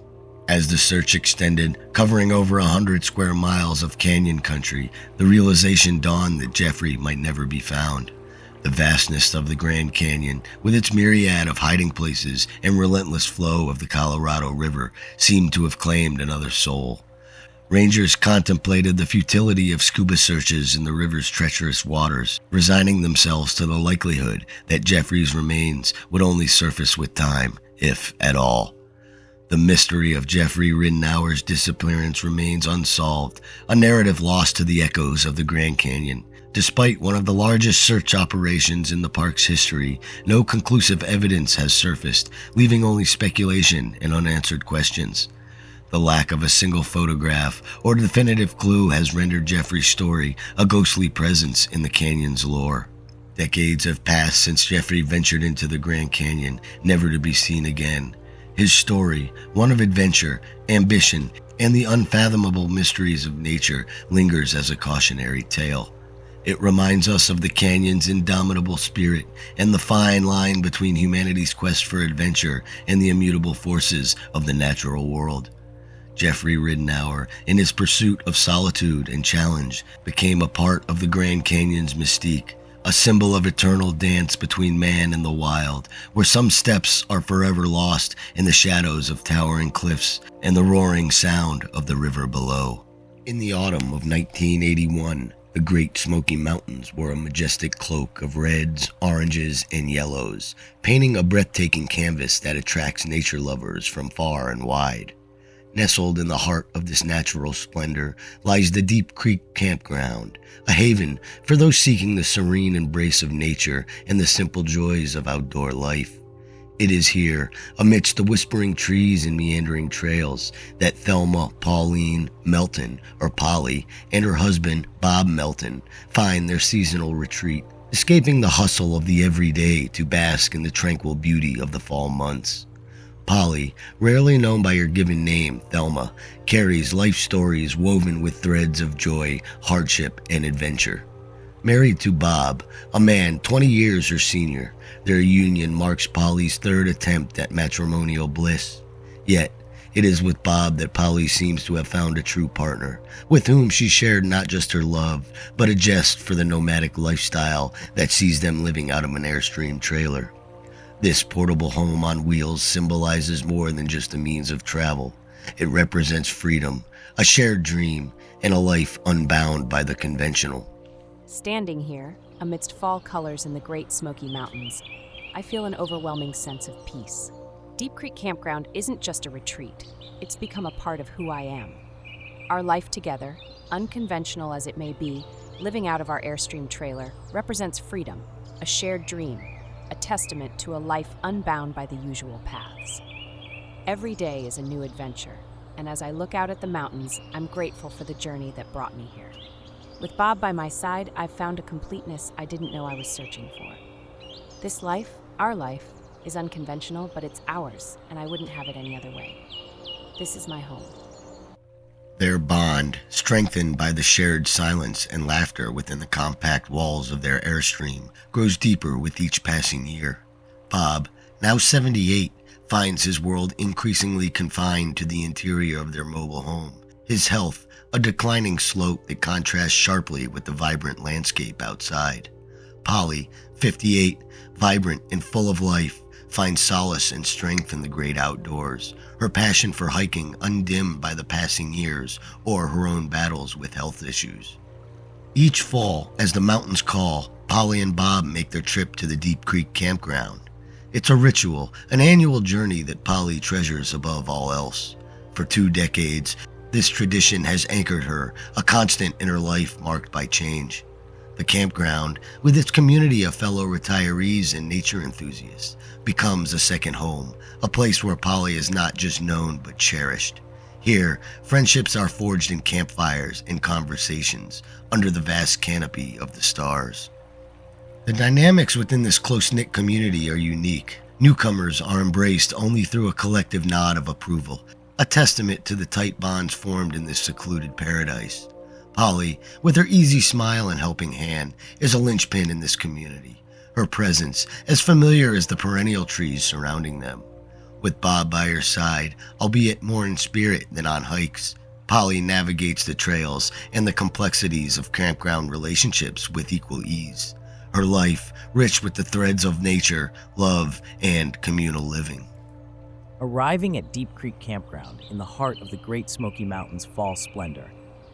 As the search extended, covering over 100 square miles of canyon country, the realization dawned that Jeffrey might never be found. The vastness of the Grand Canyon, with its myriad of hiding places and relentless flow of the Colorado River, seemed to have claimed another soul. Rangers contemplated the futility of scuba searches in the river's treacherous waters, resigning themselves to the likelihood that Jeffrey's remains would only surface with time, if at all. The mystery of Jeffrey Ridenour's disappearance remains unsolved, a narrative lost to the echoes of the Grand Canyon. Despite one of the largest search operations in the park's history, no conclusive evidence has surfaced, leaving only speculation and unanswered questions. The lack of a single photograph or definitive clue has rendered Jeffrey's story a ghostly presence in the canyon's lore. Decades have passed since Jeffrey ventured into the Grand Canyon, never to be seen again. His story, one of adventure, ambition, and the unfathomable mysteries of nature, lingers as a cautionary tale. It reminds us of the canyon's indomitable spirit and the fine line between humanity's quest for adventure and the immutable forces of the natural world. Jeffrey Ridenour, in his pursuit of solitude and challenge, became a part of the Grand Canyon's mystique, a symbol of eternal dance between man and the wild, where some steps are forever lost in the shadows of towering cliffs and the roaring sound of the river below. In the autumn of 1981, the Great Smoky Mountains wore a majestic cloak of reds, oranges, and yellows, painting a breathtaking canvas that attracts nature lovers from far and wide. Nestled in the heart of this natural splendor lies the Deep Creek Campground, a haven for those seeking the serene embrace of nature and the simple joys of outdoor life. It is here, amidst the whispering trees and meandering trails, that Thelma, Pauline, Melton, or Polly, and her husband, Bob Melton, find their seasonal retreat, escaping the hustle of the everyday to bask in the tranquil beauty of the fall months. Polly, rarely known by her given name, Thelma, carries life stories woven with threads of joy, hardship, and adventure. Married to Bob, a man 20 years her senior, their union marks Polly's third attempt at matrimonial bliss. Yet, it is with Bob that Polly seems to have found a true partner, with whom she shared not just her love, but a zest for the nomadic lifestyle that sees them living out of an Airstream trailer. This portable home on wheels symbolizes more than just a means of travel. It represents freedom, a shared dream, and a life unbound by the conventional. Standing here, amidst fall colors in the Great Smoky Mountains, I feel an overwhelming sense of peace. Deep Creek Campground isn't just a retreat, it's become a part of who I am. Our life together, unconventional as it may be, living out of our Airstream trailer, represents freedom, a shared dream, a testament to a life unbound by the usual paths. Every day is a new adventure, and as I look out at the mountains, I'm grateful for the journey that brought me here. With Bob by my side, I've found a completeness I didn't know I was searching for. This life, our life, is unconventional, but it's ours, and I wouldn't have it any other way. This is my home. Their bond, strengthened by the shared silence and laughter within the compact walls of their airstream, grows deeper with each passing year. Bob, now 78, finds his world increasingly confined to the interior of their mobile home. His health, a declining slope that contrasts sharply with the vibrant landscape outside. Polly, 58, vibrant and full of life, finds solace and strength in the great outdoors, her passion for hiking undimmed by the passing years or her own battles with health issues. Each fall, as the mountains call, Polly and Bob make their trip to the Deep Creek campground. It's a ritual, an annual journey that Polly treasures above all else. For 2 decades, this tradition has anchored her, a constant in her life marked by change. The campground, with its community of fellow retirees and nature enthusiasts, becomes a second home, a place where Polly is not just known but cherished. Here, friendships are forged in campfires and conversations under the vast canopy of the stars. The dynamics within this close-knit community are unique. Newcomers are embraced only through a collective nod of approval, a testament to the tight bonds formed in this secluded paradise. Polly, with her easy smile and helping hand, is a linchpin in this community, her presence as familiar as the perennial trees surrounding them. With Bob by her side, albeit more in spirit than on hikes, Polly navigates the trails and the complexities of campground relationships with equal ease, her life rich with the threads of nature, love, and communal living. Arriving at Deep Creek Campground in the heart of the Great Smoky Mountains' fall splendor,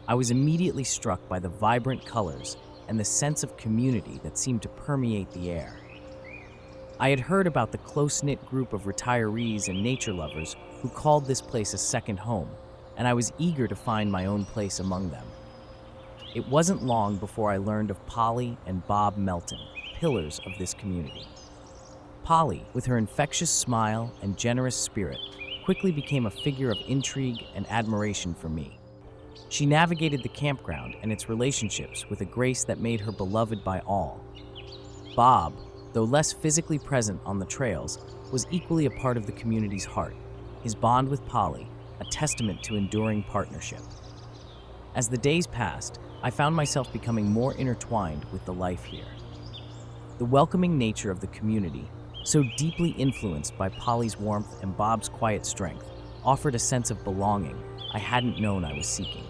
I was immediately struck by the vibrant colors and the sense of community that seemed to permeate the air. I had heard about the close-knit group of retirees and nature lovers who called this place a second home, and I was eager to find my own place among them. It wasn't long before I learned of Polly and Bob Melton, pillars of this community. Polly, with her infectious smile and generous spirit, quickly became a figure of intrigue and admiration for me. She navigated the campground and its relationships with a grace that made her beloved by all. Bob, though less physically present on the trails, was equally a part of the community's heart, his bond with Polly, a testament to enduring partnership. As the days passed, I found myself becoming more intertwined with the life here. The welcoming nature of the community, so deeply influenced by Polly's warmth and Bob's quiet strength, offered a sense of belonging I hadn't known I was seeking.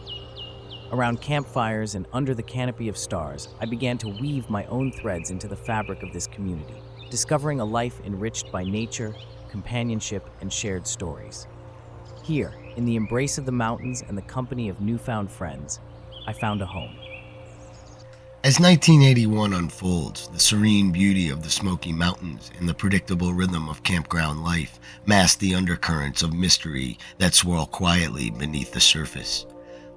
Around campfires and under the canopy of stars, I began to weave my own threads into the fabric of this community, discovering a life enriched by nature, companionship, and shared stories. Here, in the embrace of the mountains and the company of newfound friends, I found a home. As 1981 unfolds, the serene beauty of the Smoky Mountains and the predictable rhythm of campground life mask the undercurrents of mystery that swirl quietly beneath the surface.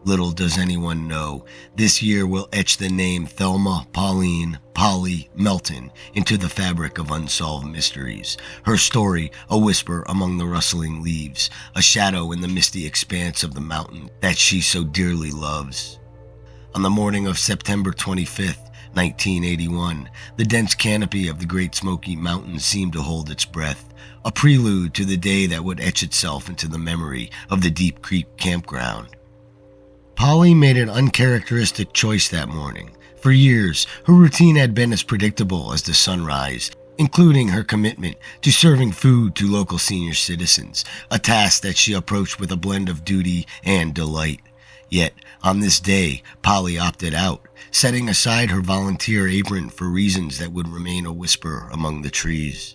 Little does anyone know, this year will etch the name Thelma, Pauline, Polly, Melton into the fabric of unsolved mysteries. Her story, a whisper among the rustling leaves, a shadow in the misty expanse of the mountain that she so dearly loves. On the morning of September 25th, 1981, the dense canopy of the Great Smoky Mountains seemed to hold its breath, a prelude to the day that would etch itself into the memory of the Deep Creek campground. Polly made an uncharacteristic choice that morning. For years, her routine had been as predictable as the sunrise, including her commitment to serving food to local senior citizens, a task that she approached with a blend of duty and delight. Yet, on this day, Polly opted out, setting aside her volunteer apron for reasons that would remain a whisper among the trees.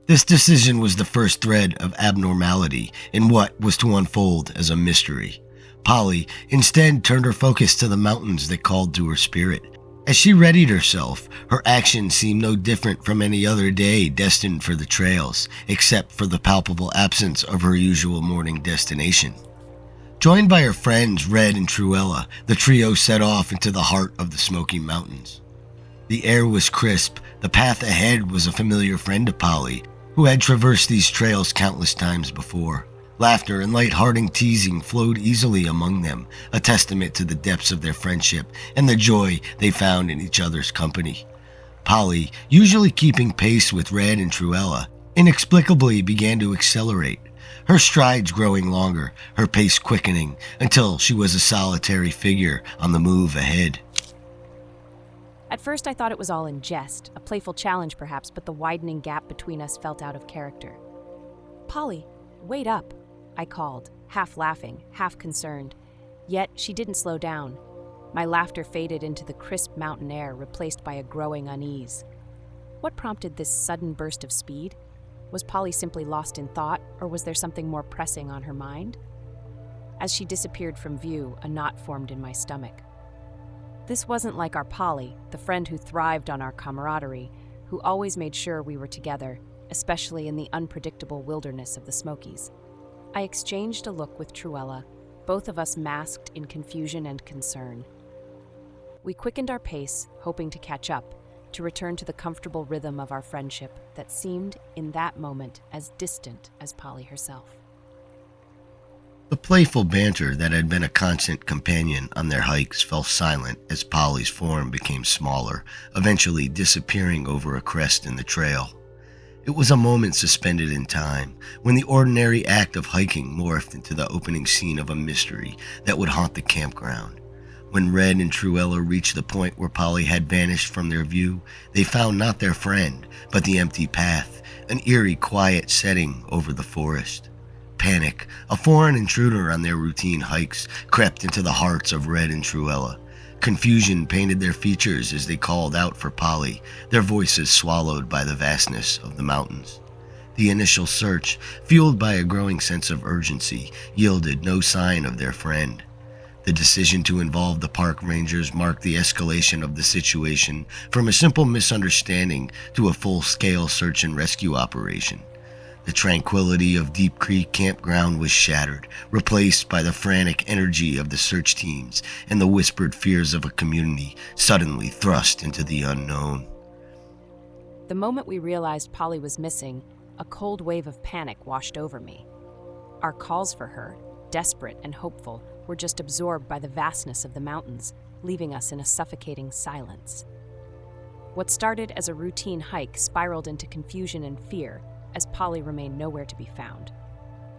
This decision was the first thread of abnormality in what was to unfold as a mystery. Polly instead turned her focus to the mountains that called to her spirit. As she readied herself, her actions seemed no different from any other day destined for the trails, except for the palpable absence of her usual morning destination. Joined by her friends Red and Truella, the trio set off into the heart of the Smoky Mountains. The air was crisp, the path ahead was a familiar friend to Polly, who had traversed these trails countless times before. Laughter and light-hearted teasing flowed easily among them, a testament to the depths of their friendship and the joy they found in each other's company. Polly, usually keeping pace with Red and Truella, inexplicably began to accelerate, her strides growing longer, her pace quickening, until she was a solitary figure on the move ahead. At first I thought it was all in jest, a playful challenge perhaps, but the widening gap between us felt out of character. "Polly, wait up," I called, half laughing, half concerned. Yet she didn't slow down. My laughter faded into the crisp mountain air, replaced by a growing unease. What prompted this sudden burst of speed? Was Polly simply lost in thought, or was there something more pressing on her mind? As she disappeared from view, a knot formed in my stomach. This wasn't like our Polly, the friend who thrived on our camaraderie, who always made sure we were together, especially in the unpredictable wilderness of the Smokies. I exchanged a look with Truella, both of us masked in confusion and concern. We quickened our pace, hoping to catch up, to return to the comfortable rhythm of our friendship that seemed, in that moment, as distant as Polly herself. The playful banter that had been a constant companion on their hikes fell silent as Polly's form became smaller, eventually disappearing over a crest in the trail. It was a moment suspended in time, when the ordinary act of hiking morphed into the opening scene of a mystery that would haunt the campground. When Red and Truella reached the point where Polly had vanished from their view, they found not their friend, but the empty path, an eerie, quiet setting over the forest. Panic, a foreign intruder on their routine hikes, crept into the hearts of Red and Truella. Confusion painted their features as they called out for Polly, their voices swallowed by the vastness of the mountains. The initial search, fueled by a growing sense of urgency, yielded no sign of their friend. The decision to involve the park rangers marked the escalation of the situation from a simple misunderstanding to a full-scale search and rescue operation. The tranquility of Deep Creek Campground was shattered, replaced by the frantic energy of the search teams and the whispered fears of a community suddenly thrust into the unknown. The moment we realized Polly was missing, a cold wave of panic washed over me. Our calls for her, desperate and hopeful, were just absorbed by the vastness of the mountains, leaving us in a suffocating silence. What started as a routine hike spiraled into confusion and fear, as Polly remained nowhere to be found.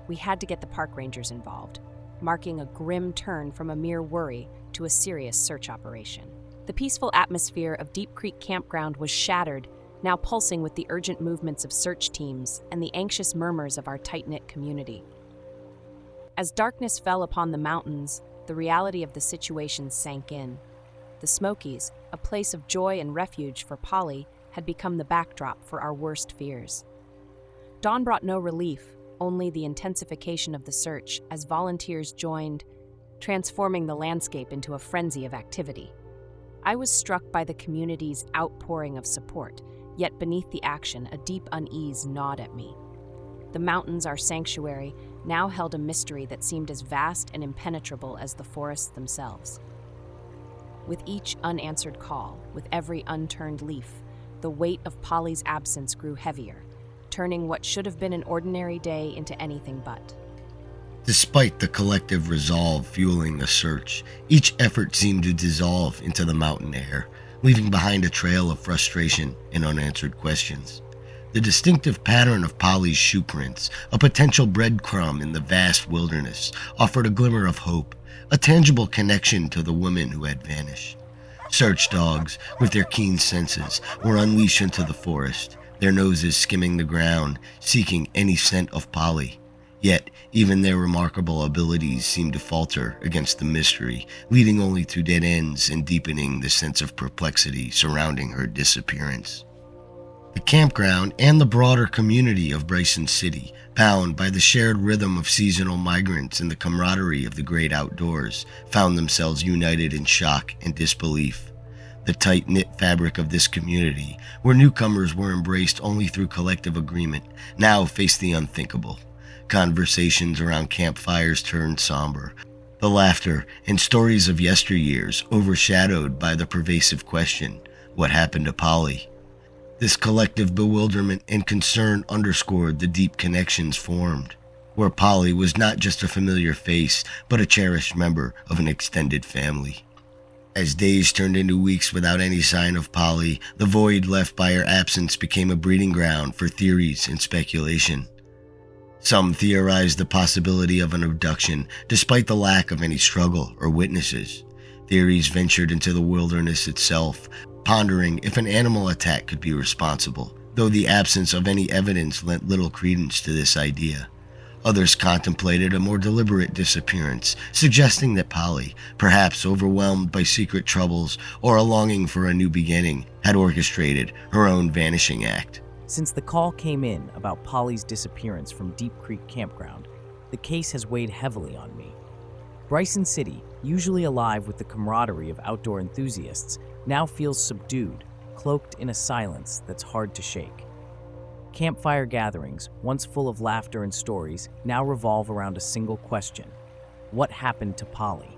We had to get the park rangers involved, marking a grim turn from a mere worry to a serious search operation. The peaceful atmosphere of Deep Creek Campground was shattered, now pulsing with the urgent movements of search teams and the anxious murmurs of our tight-knit community. As darkness fell upon the mountains, the reality of the situation sank in. The Smokies, a place of joy and refuge for Polly, had become the backdrop for our worst fears. Dawn brought no relief, only the intensification of the search as volunteers joined, transforming the landscape into a frenzy of activity. I was struck by the community's outpouring of support, yet beneath the action, a deep unease gnawed at me. The mountains, our sanctuary, now held a mystery that seemed as vast and impenetrable as the forests themselves. With each unanswered call, with every unturned leaf, the weight of Polly's absence grew heavier, turning what should have been an ordinary day into anything but. Despite the collective resolve fueling the search, each effort seemed to dissolve into the mountain air, leaving behind a trail of frustration and unanswered questions. The distinctive pattern of Polly's shoe prints, a potential breadcrumb in the vast wilderness, offered a glimmer of hope, a tangible connection to the woman who had vanished. Search dogs, with their keen senses, were unleashed into the forest, their noses skimming the ground, seeking any scent of Polly. Yet, even their remarkable abilities seemed to falter against the mystery, leading only to dead ends and deepening the sense of perplexity surrounding her disappearance. The campground and the broader community of Bryson City, bound by the shared rhythm of seasonal migrants and the camaraderie of the great outdoors, found themselves united in shock and disbelief. The tight-knit fabric of this community, where newcomers were embraced only through collective agreement, now faced the unthinkable. Conversations around campfires turned somber, the laughter and stories of yesteryears overshadowed by the pervasive question, what happened to Polly? This collective bewilderment and concern underscored the deep connections formed. where Polly was not just a familiar face, but a cherished member of an extended family. As days turned into weeks without any sign of Polly, the void left by her absence became a breeding ground for theories and speculation. Some theorized the possibility of an abduction, despite the lack of any struggle or witnesses. Theories ventured into the wilderness itself, pondering if an animal attack could be responsible, though the absence of any evidence lent little credence to this idea. Others contemplated a more deliberate disappearance, suggesting that Polly, perhaps overwhelmed by secret troubles or a longing for a new beginning, had orchestrated her own vanishing act. Since the call came in about Polly's disappearance from Deep Creek Campground, the case has weighed heavily on me. Bryson City, usually alive with the camaraderie of outdoor enthusiasts, now feels subdued, cloaked in a silence that's hard to shake. Campfire gatherings, once full of laughter and stories, now revolve around a single question: what happened to Polly?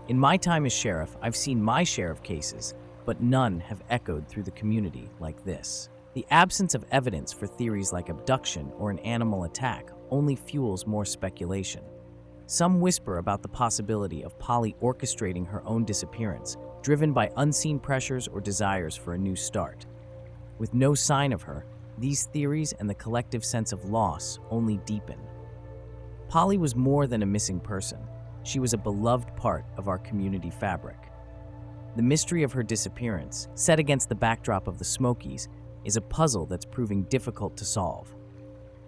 In my time as sheriff, I've seen my share of cases, but none have echoed through the community like this. The absence of evidence for theories like abduction or an animal attack only fuels more speculation. Some whisper about the possibility of Polly orchestrating her own disappearance, driven by unseen pressures or desires for a new start. With no sign of her, these theories and the collective sense of loss only deepen. Polly was more than a missing person. She was a beloved part of our community fabric. The mystery of her disappearance, set against the backdrop of the Smokies, is a puzzle that's proving difficult to solve.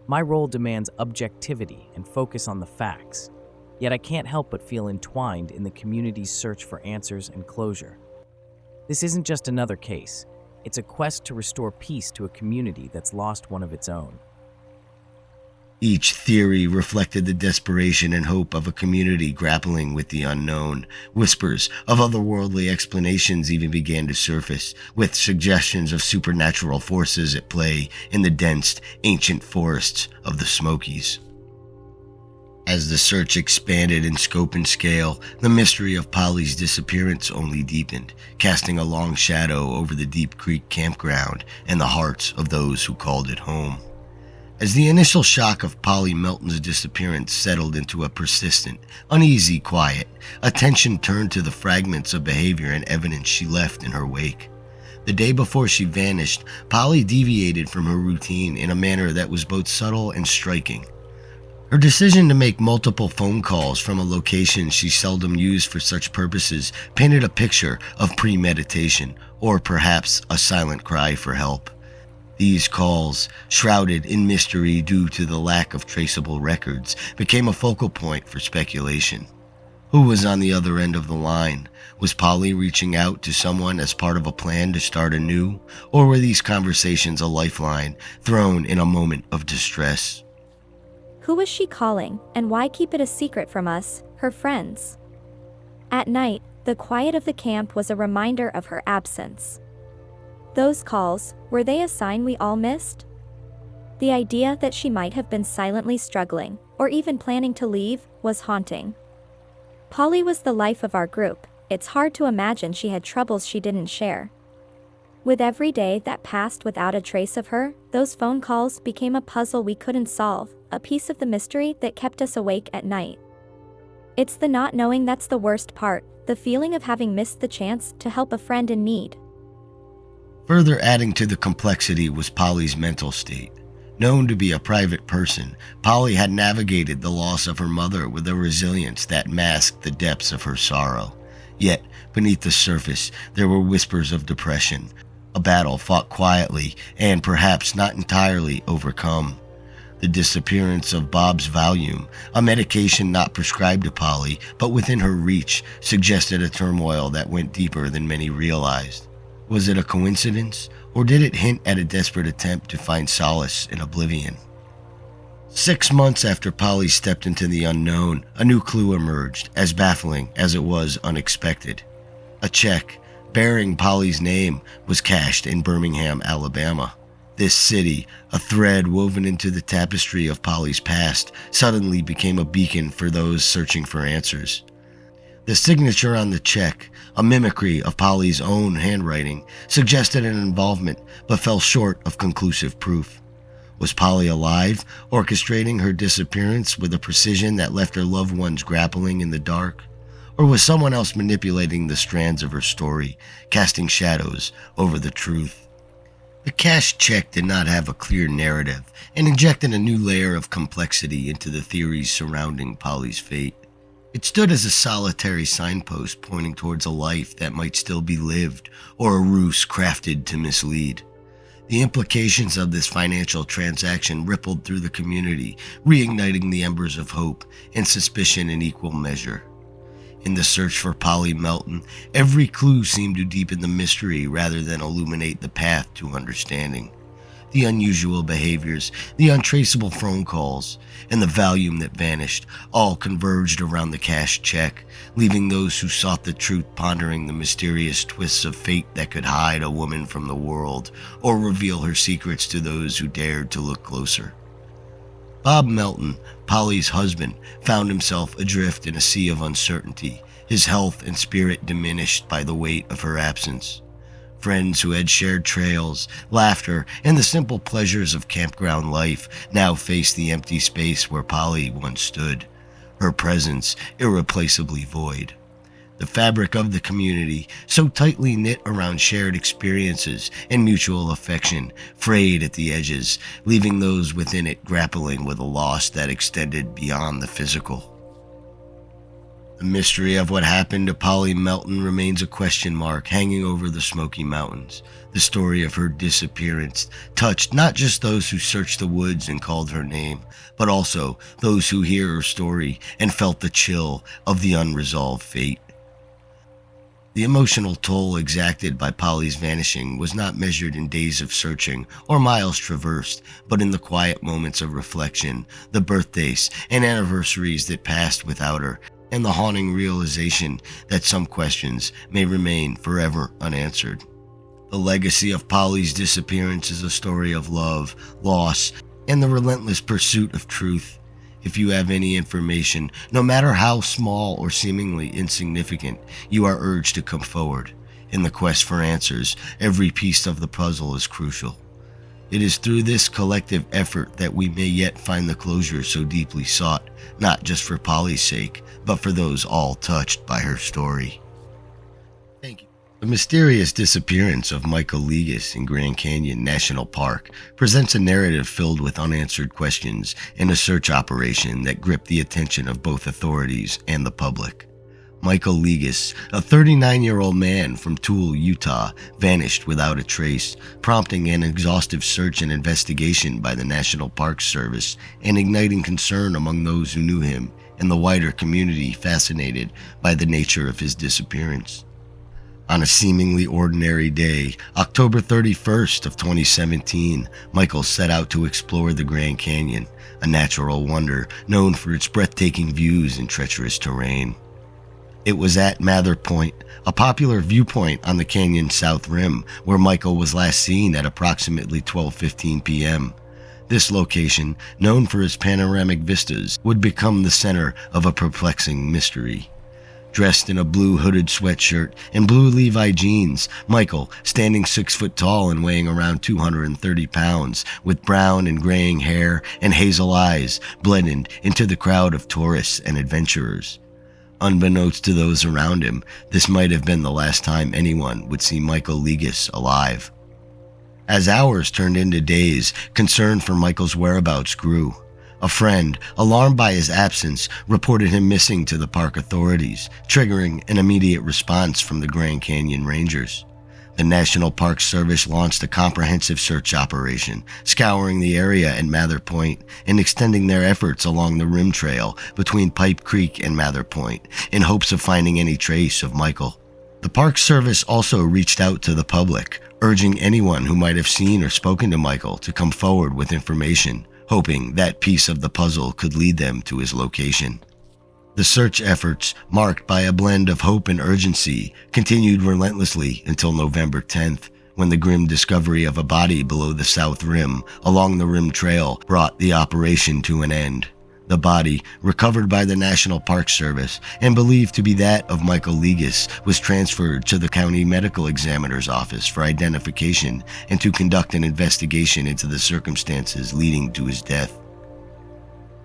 My role demands objectivity and focus on the facts, yet I can't help but feel entwined in the community's search for answers and closure. This isn't just another case. It's a quest to restore peace to a community that's lost one of its own. Each theory reflected the desperation and hope of a community grappling with the unknown. Whispers of otherworldly explanations even began to surface, with suggestions of supernatural forces at play in the dense, ancient forests of the Smokies. As the search expanded in scope and scale, the mystery of Polly's disappearance only deepened, casting a long shadow over the Deep Creek campground and the hearts of those who called it home. As the initial shock of Polly Melton's disappearance settled into a persistent, uneasy quiet, attention turned to the fragments of behavior and evidence she left in her wake. The day before she vanished, Polly deviated from her routine in a manner that was both subtle and striking. Her decision to make multiple phone calls from a location she seldom used for such purposes painted a picture of premeditation, or perhaps a silent cry for help. These calls, shrouded in mystery due to the lack of traceable records, became a focal point for speculation. Who was on the other end of the line? Was Polly reaching out to someone as part of a plan to start anew? Or were these conversations a lifeline thrown in a moment of distress? Who was she calling, and why keep it a secret from us, her friends? At night, the quiet of the camp was a reminder of her absence. Those calls, were they a sign we all missed? The idea that she might have been silently struggling, or even planning to leave, was haunting. Polly was the life of our group. It's hard to imagine she had troubles she didn't share. With every day that passed without a trace of her, those phone calls became a puzzle we couldn't solve, a piece of the mystery that kept us awake at night. It's the not knowing that's the worst part, the feeling of having missed the chance to help a friend in need. Further adding to the complexity was Polly's mental state. Known to be a private person, Polly had navigated the loss of her mother with a resilience that masked the depths of her sorrow. Yet, beneath the surface, there were whispers of depression, a battle fought quietly and perhaps not entirely overcome. The disappearance of Bob's Valium, a medication not prescribed to Polly but within her reach, suggested a turmoil that went deeper than many realized. Was it a coincidence, or did it hint at a desperate attempt to find solace in oblivion? 6 months after Polly stepped into the unknown, a new clue emerged, as baffling as it was unexpected. A check bearing Polly's name was cashed in Birmingham, Alabama. This city, a thread woven into the tapestry of Polly's past, suddenly became a beacon for those searching for answers. The signature on the check, a mimicry of Polly's own handwriting, suggested an involvement but fell short of conclusive proof. Was Polly alive, orchestrating her disappearance with a precision that left her loved ones grappling in the dark? Or was someone else manipulating the strands of her story, casting shadows over the truth? The cash check did not have a clear narrative and injected a new layer of complexity into the theories surrounding Polly's fate. It stood as a solitary signpost pointing towards a life that might still be lived or a ruse crafted to mislead. The implications of this financial transaction rippled through the community, reigniting the embers of hope and suspicion in equal measure. In the search for Polly Melton, every clue seemed to deepen the mystery rather than illuminate the path to understanding. The unusual behaviors, the untraceable phone calls, and the volume that vanished all converged around the cash check, leaving those who sought the truth pondering the mysterious twists of fate that could hide a woman from the world or reveal her secrets to those who dared to look closer. Bob Melton, Polly's husband, found himself adrift in a sea of uncertainty, his health and spirit diminished by the weight of her absence. Friends who had shared trails, laughter, and the simple pleasures of campground life now faced the empty space where Polly once stood, her presence irreplaceably void. The fabric of the community, so tightly knit around shared experiences and mutual affection, frayed at the edges, leaving those within it grappling with a loss that extended beyond the physical. The mystery of what happened to Polly Melton remains a question mark hanging over the Smoky Mountains. The story of her disappearance touched not just those who searched the woods and called her name, but also those who hear her story and felt the chill of the unresolved fate. The emotional toll exacted by Polly's vanishing was not measured in days of searching or miles traversed, but in the quiet moments of reflection, the birthdays and anniversaries that passed without her, and the haunting realization that some questions may remain forever unanswered. The legacy of Polly's disappearance is a story of love, loss, and the relentless pursuit of truth. If you have any information, no matter how small or seemingly insignificant, you are urged to come forward. In the quest for answers, every piece of the puzzle is crucial. It is through this collective effort that we may yet find the closure so deeply sought, not just for Polly's sake, but for those all touched by her story. Thank you. The mysterious disappearance of Michael Legus in Grand Canyon National Park presents a narrative filled with unanswered questions and a search operation that gripped the attention of both authorities and the public. Michael Legus, a 39-year-old man from Toole, Utah, vanished without a trace, prompting an exhaustive search and investigation by the National Park Service and igniting concern among those who knew him and the wider community fascinated by the nature of his disappearance. On a seemingly ordinary day, October 31st of 2017, Michael set out to explore the Grand Canyon, a natural wonder known for its breathtaking views and treacherous terrain. It was at Mather Point, a popular viewpoint on the canyon's south rim, where Michael was last seen at approximately 12:15 p.m. This location, known for its panoramic vistas, would become the center of a perplexing mystery. Dressed in a blue hooded sweatshirt and blue Levi jeans, Michael, standing 6 foot tall and weighing around 230 pounds, with brown and graying hair and hazel eyes, blended into the crowd of tourists and adventurers. Unbeknownst to those around him, this might have been the last time anyone would see Michael Legus alive. As hours turned into days, concern for Michael's whereabouts grew. A friend, alarmed by his absence, reported him missing to the park authorities, triggering an immediate response from the Grand Canyon Rangers. The National Park Service launched a comprehensive search operation, scouring the area at Mather Point and extending their efforts along the rim trail between Pipe Creek and Mather Point in hopes of finding any trace of Michael. The Park Service also reached out to the public, urging anyone who might have seen or spoken to Michael to come forward with information, hoping that piece of the puzzle could lead them to his location. The search efforts, marked by a blend of hope and urgency, continued relentlessly until November 10th, when the grim discovery of a body below the south rim along the rim trail brought the operation to an end. The body, recovered by the National Park Service and believed to be that of Michael Legus, was transferred to the county medical examiner's office for identification and to conduct an investigation into the circumstances leading to his death.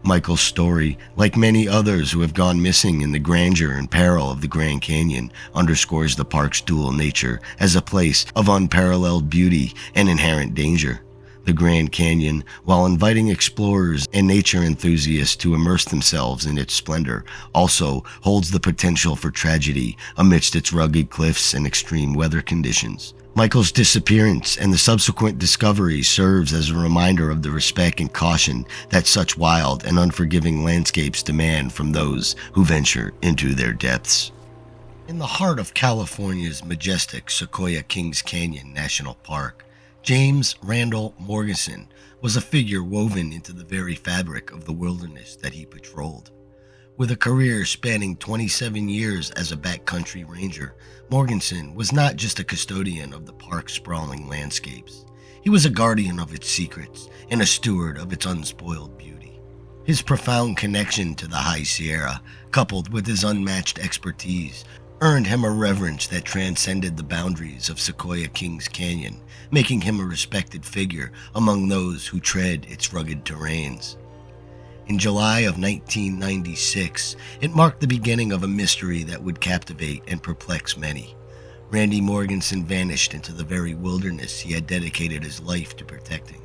Michael's story, like many others who have gone missing in the grandeur and peril of the Grand Canyon, underscores the park's dual nature as a place of unparalleled beauty and inherent danger. The Grand Canyon, while inviting explorers and nature enthusiasts to immerse themselves in its splendor, also holds the potential for tragedy amidst its rugged cliffs and extreme weather conditions. Michael's disappearance and the subsequent discovery serves as a reminder of the respect and caution that such wild and unforgiving landscapes demand from those who venture into their depths. In the heart of California's majestic Sequoia Kings Canyon National Park, James Randall Morgenson was a figure woven into the very fabric of the wilderness that he patrolled. With a career spanning 27 years as a backcountry ranger, Morgenson was not just a custodian of the park's sprawling landscapes. He was a guardian of its secrets and a steward of its unspoiled beauty. His profound connection to the High Sierra, coupled with his unmatched expertise, earned him a reverence that transcended the boundaries of Sequoia Kings Canyon, making him a respected figure among those who tread its rugged terrains. In July of 1996, it marked the beginning of a mystery that would captivate and perplex many. Randy Morgenson vanished into the very wilderness he had dedicated his life to protecting.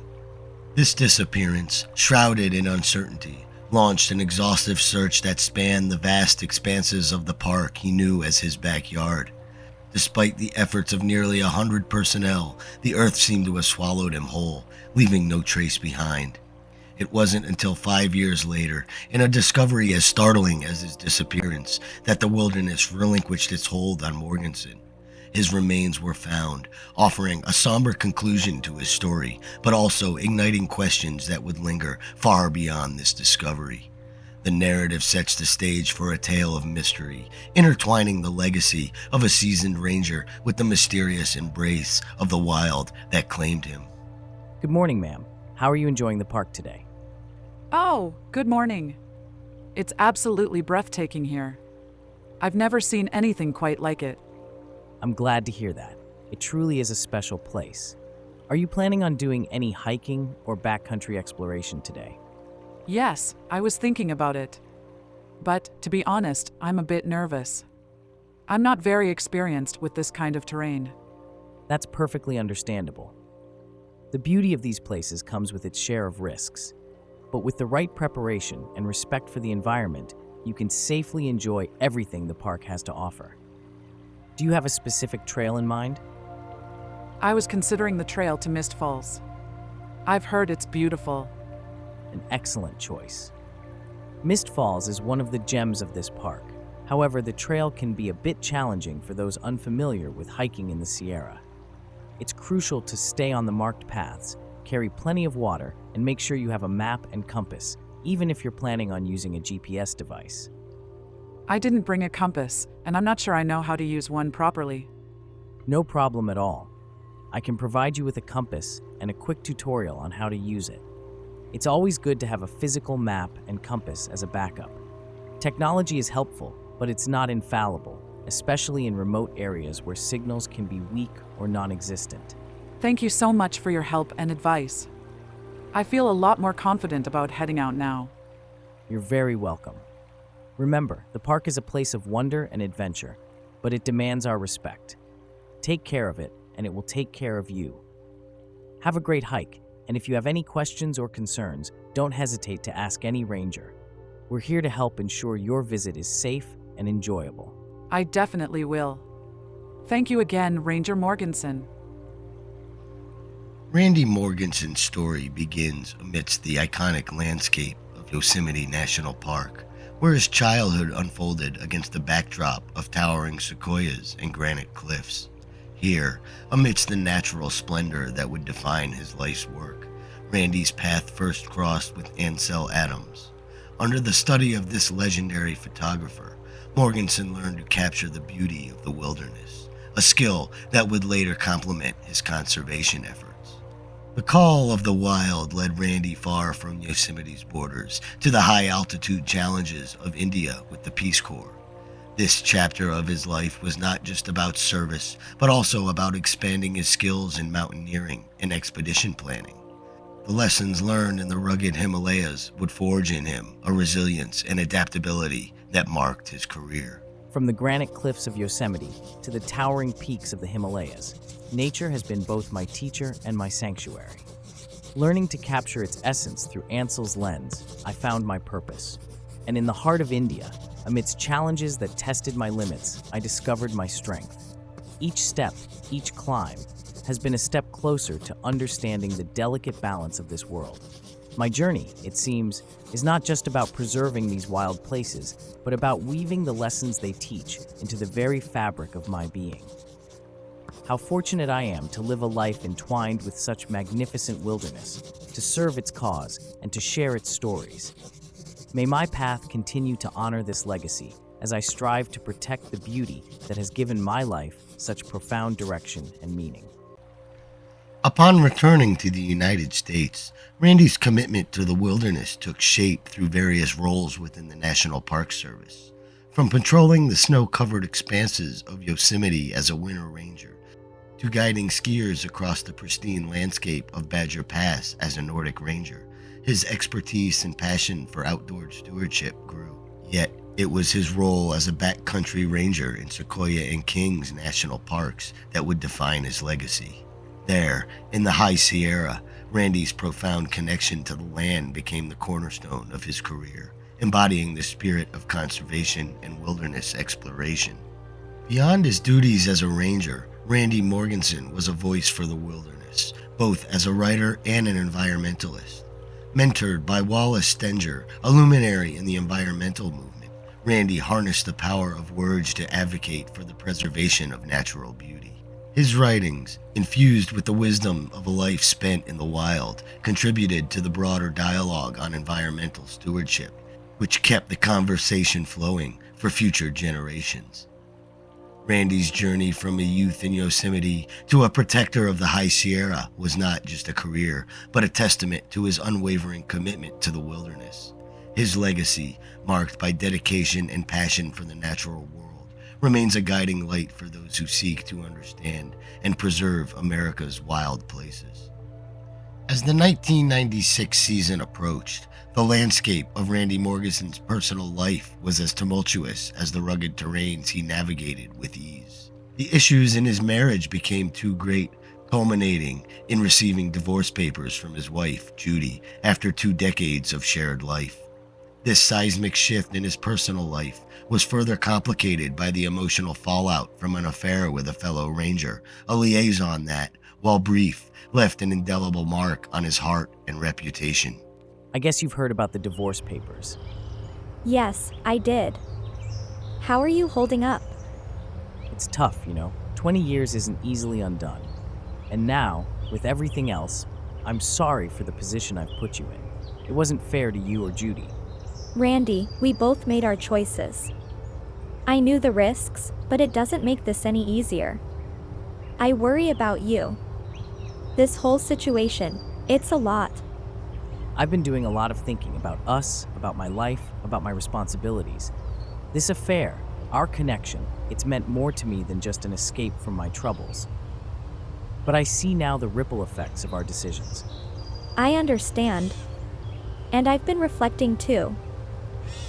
This disappearance, shrouded in uncertainty, launched an exhaustive search that spanned the vast expanses of the park he knew as his backyard. Despite the efforts of nearly 100 personnel, the earth seemed to have swallowed him whole, leaving no trace behind. It wasn't until 5 years later, in a discovery as startling as his disappearance, that the wilderness relinquished its hold on Morgenson. His remains were found, offering a somber conclusion to his story, but also igniting questions that would linger far beyond this discovery. The narrative sets the stage for a tale of mystery, intertwining the legacy of a seasoned ranger with the mysterious embrace of the wild that claimed him. Good morning, ma'am. How are you enjoying the park today? Oh, good morning. It's absolutely breathtaking here. I've never seen anything quite like it. I'm glad to hear that. It truly is a special place. Are you planning on doing any hiking or backcountry exploration today? Yes, I was thinking about it. But, to be honest, I'm a bit nervous. I'm not very experienced with this kind of terrain. That's perfectly understandable. The beauty of these places comes with its share of risks. But with the right preparation and respect for the environment, you can safely enjoy everything the park has to offer. Do you have a specific trail in mind? I was considering the trail to Mist Falls. I've heard it's beautiful. An excellent choice. Mist Falls is one of the gems of this park. However, the trail can be a bit challenging for those unfamiliar with hiking in the Sierra. It's crucial to stay on the marked paths, carry plenty of water, and make sure you have a map and compass, even if you're planning on using a GPS device. I didn't bring a compass, and I'm not sure I know how to use one properly. No problem at all. I can provide you with a compass and a quick tutorial on how to use it. It's always good to have a physical map and compass as a backup. Technology is helpful, but it's not infallible, especially in remote areas where signals can be weak or non-existent. Thank you so much for your help and advice. I feel a lot more confident about heading out now. You're very welcome. Remember, the park is a place of wonder and adventure, but it demands our respect. Take care of it, and it will take care of you. Have a great hike, and if you have any questions or concerns, don't hesitate to ask any ranger. We're here to help ensure your visit is safe and enjoyable. I definitely will. Thank you again, Ranger Morgenson. Randy Morgenson's story begins amidst the iconic landscape of Yosemite National Park, where his childhood unfolded against the backdrop of towering sequoias and granite cliffs. Here, amidst the natural splendor that would define his life's work, Randy's path first crossed with Ansel Adams. Under the study of this legendary photographer, Morgenson learned to capture the beauty of the wilderness, a skill that would later complement his conservation efforts. The call of the wild led Randy far from Yosemite's borders to the high-altitude challenges of India with the Peace Corps. This chapter of his life was not just about service, but also about expanding his skills in mountaineering and expedition planning. The lessons learned in the rugged Himalayas would forge in him a resilience and adaptability that marked his career. From the granite cliffs of Yosemite to the towering peaks of the Himalayas, nature has been both my teacher and my sanctuary. Learning to capture its essence through Ansel's lens, I found my purpose. And in the heart of India, amidst challenges that tested my limits, I discovered my strength. Each step, each climb, has been a step closer to understanding the delicate balance of this world. My journey, it seems, is not just about preserving these wild places, but about weaving the lessons they teach into the very fabric of my being. How fortunate I am to live a life entwined with such magnificent wilderness, to serve its cause and to share its stories. May my path continue to honor this legacy as I strive to protect the beauty that has given my life such profound direction and meaning. Upon returning to the United States, Randy's commitment to the wilderness took shape through various roles within the National Park Service. From patrolling the snow-covered expanses of Yosemite as a winter ranger, to guiding skiers across the pristine landscape of Badger Pass as a Nordic ranger, his expertise and passion for outdoor stewardship grew. Yet, it was his role as a backcountry ranger in Sequoia and Kings National Parks that would define his legacy. There, in the High Sierra, Randy's profound connection to the land became the cornerstone of his career, embodying the spirit of conservation and wilderness exploration. Beyond his duties as a ranger, Randy Morgenson was a voice for the wilderness, both as a writer and an environmentalist. Mentored by Wallace Stenger, a luminary in the environmental movement, Randy harnessed the power of words to advocate for the preservation of natural beauty. His writings, infused with the wisdom of a life spent in the wild, contributed to the broader dialogue on environmental stewardship, which kept the conversation flowing for future generations. Randy's journey from a youth in Yosemite to a protector of the High Sierra was not just a career, but a testament to his unwavering commitment to the wilderness. His legacy, marked by dedication and passion for the natural world, remains a guiding light for those who seek to understand and preserve America's wild places. As the 1996 season approached, the landscape of Randy Morgenson's personal life was as tumultuous as the rugged terrains he navigated with ease. The issues in his marriage became too great, culminating in receiving divorce papers from his wife, Judy, after 2 decades of shared life. This seismic shift in his personal life was further complicated by the emotional fallout from an affair with a fellow ranger, a liaison that, while brief, left an indelible mark on his heart and reputation. I guess you've heard about the divorce papers. Yes, I did. How are you holding up? It's tough, 20 years isn't easily undone. And now, with everything else, I'm sorry for the position I've put you in. It wasn't fair to you or Judy. Randy, we both made our choices. I knew the risks, but it doesn't make this any easier. I worry about you. This whole situation, it's a lot. I've been doing a lot of thinking about us, about my life, about my responsibilities. This affair, our connection, it's meant more to me than just an escape from my troubles. But I see now the ripple effects of our decisions. I understand. And I've been reflecting too.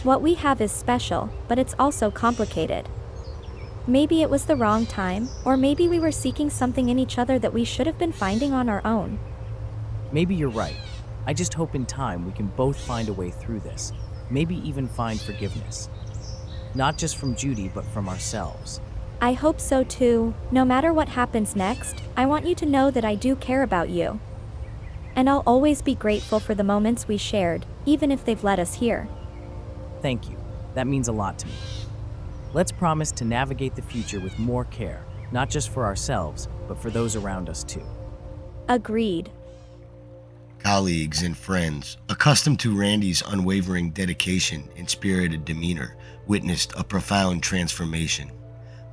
What we have is special, but it's also complicated. Maybe it was the wrong time, or maybe we were seeking something in each other that we should have been finding on our own. Maybe you're right. I just hope in time we can both find a way through this, maybe even find forgiveness. Not just from Judy, but from ourselves. I hope so too. No matter what happens next, I want you to know that I do care about you. And I'll always be grateful for the moments we shared, even if they've led us here. Thank you. That means a lot to me. Let's promise to navigate the future with more care, not just for ourselves, but for those around us too. Agreed. Colleagues and friends, accustomed to Randy's unwavering dedication and spirited demeanor, witnessed a profound transformation.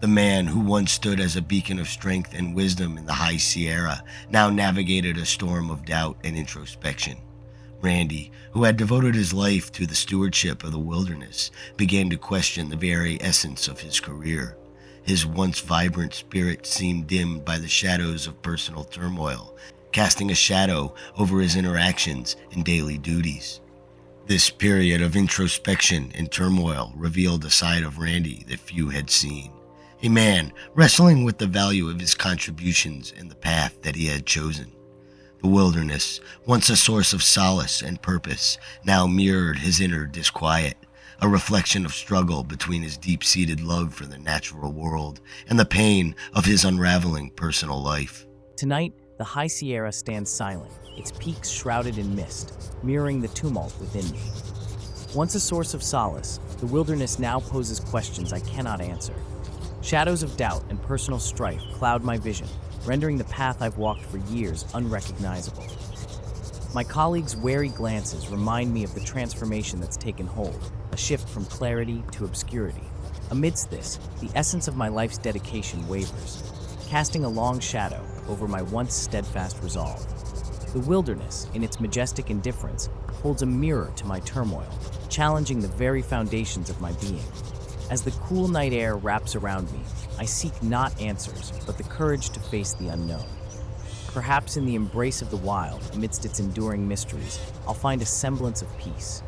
The man who once stood as a beacon of strength and wisdom in the High Sierra now navigated a storm of doubt and introspection. Randy, who had devoted his life to the stewardship of the wilderness, began to question the very essence of his career. His once vibrant spirit seemed dimmed by the shadows of personal turmoil, casting a shadow over his interactions and daily duties. This period of introspection and turmoil revealed a side of Randy that few had seen. A man wrestling with the value of his contributions and the path that he had chosen. The wilderness, once a source of solace and purpose, now mirrored his inner disquiet, a reflection of struggle between his deep-seated love for the natural world and the pain of his unraveling personal life. Tonight, the High Sierra stands silent, its peaks shrouded in mist, mirroring the tumult within me. Once a source of solace, the wilderness now poses questions I cannot answer. Shadows of doubt and personal strife cloud my vision, rendering the path I've walked for years unrecognizable. My colleagues' wary glances remind me of the transformation that's taken hold, a shift from clarity to obscurity. Amidst this, the essence of my life's dedication wavers, casting a long shadow over my once steadfast resolve. The wilderness, in its majestic indifference, holds a mirror to my turmoil, challenging the very foundations of my being. As the cool night air wraps around me, I seek not answers, but the courage to face the unknown. Perhaps in the embrace of the wild, amidst its enduring mysteries, I'll find a semblance of peace.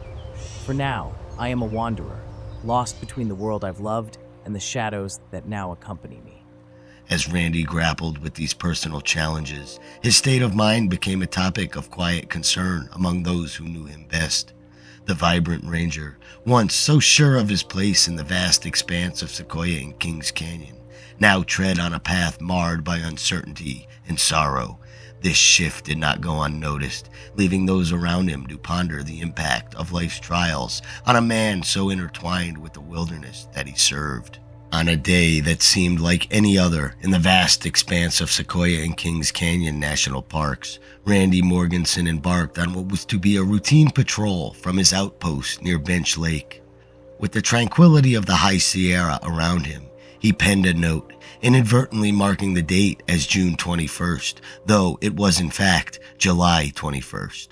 For now, I am a wanderer, lost between the world I've loved and the shadows that now accompany me. As Randy grappled with these personal challenges, his state of mind became a topic of quiet concern among those who knew him best. The vibrant ranger, once so sure of his place in the vast expanse of Sequoia and Kings Canyon, now tread on a path marred by uncertainty and sorrow. This shift did not go unnoticed, leaving those around him to ponder the impact of life's trials on a man so intertwined with the wilderness that he served. On a day that seemed like any other in the vast expanse of Sequoia and Kings Canyon National Parks, Randy Morgenson embarked on what was to be a routine patrol from his outpost near Bench Lake. With the tranquility of the High Sierra around him, he penned a note, inadvertently marking the date as June 21st, though it was in fact July 21st.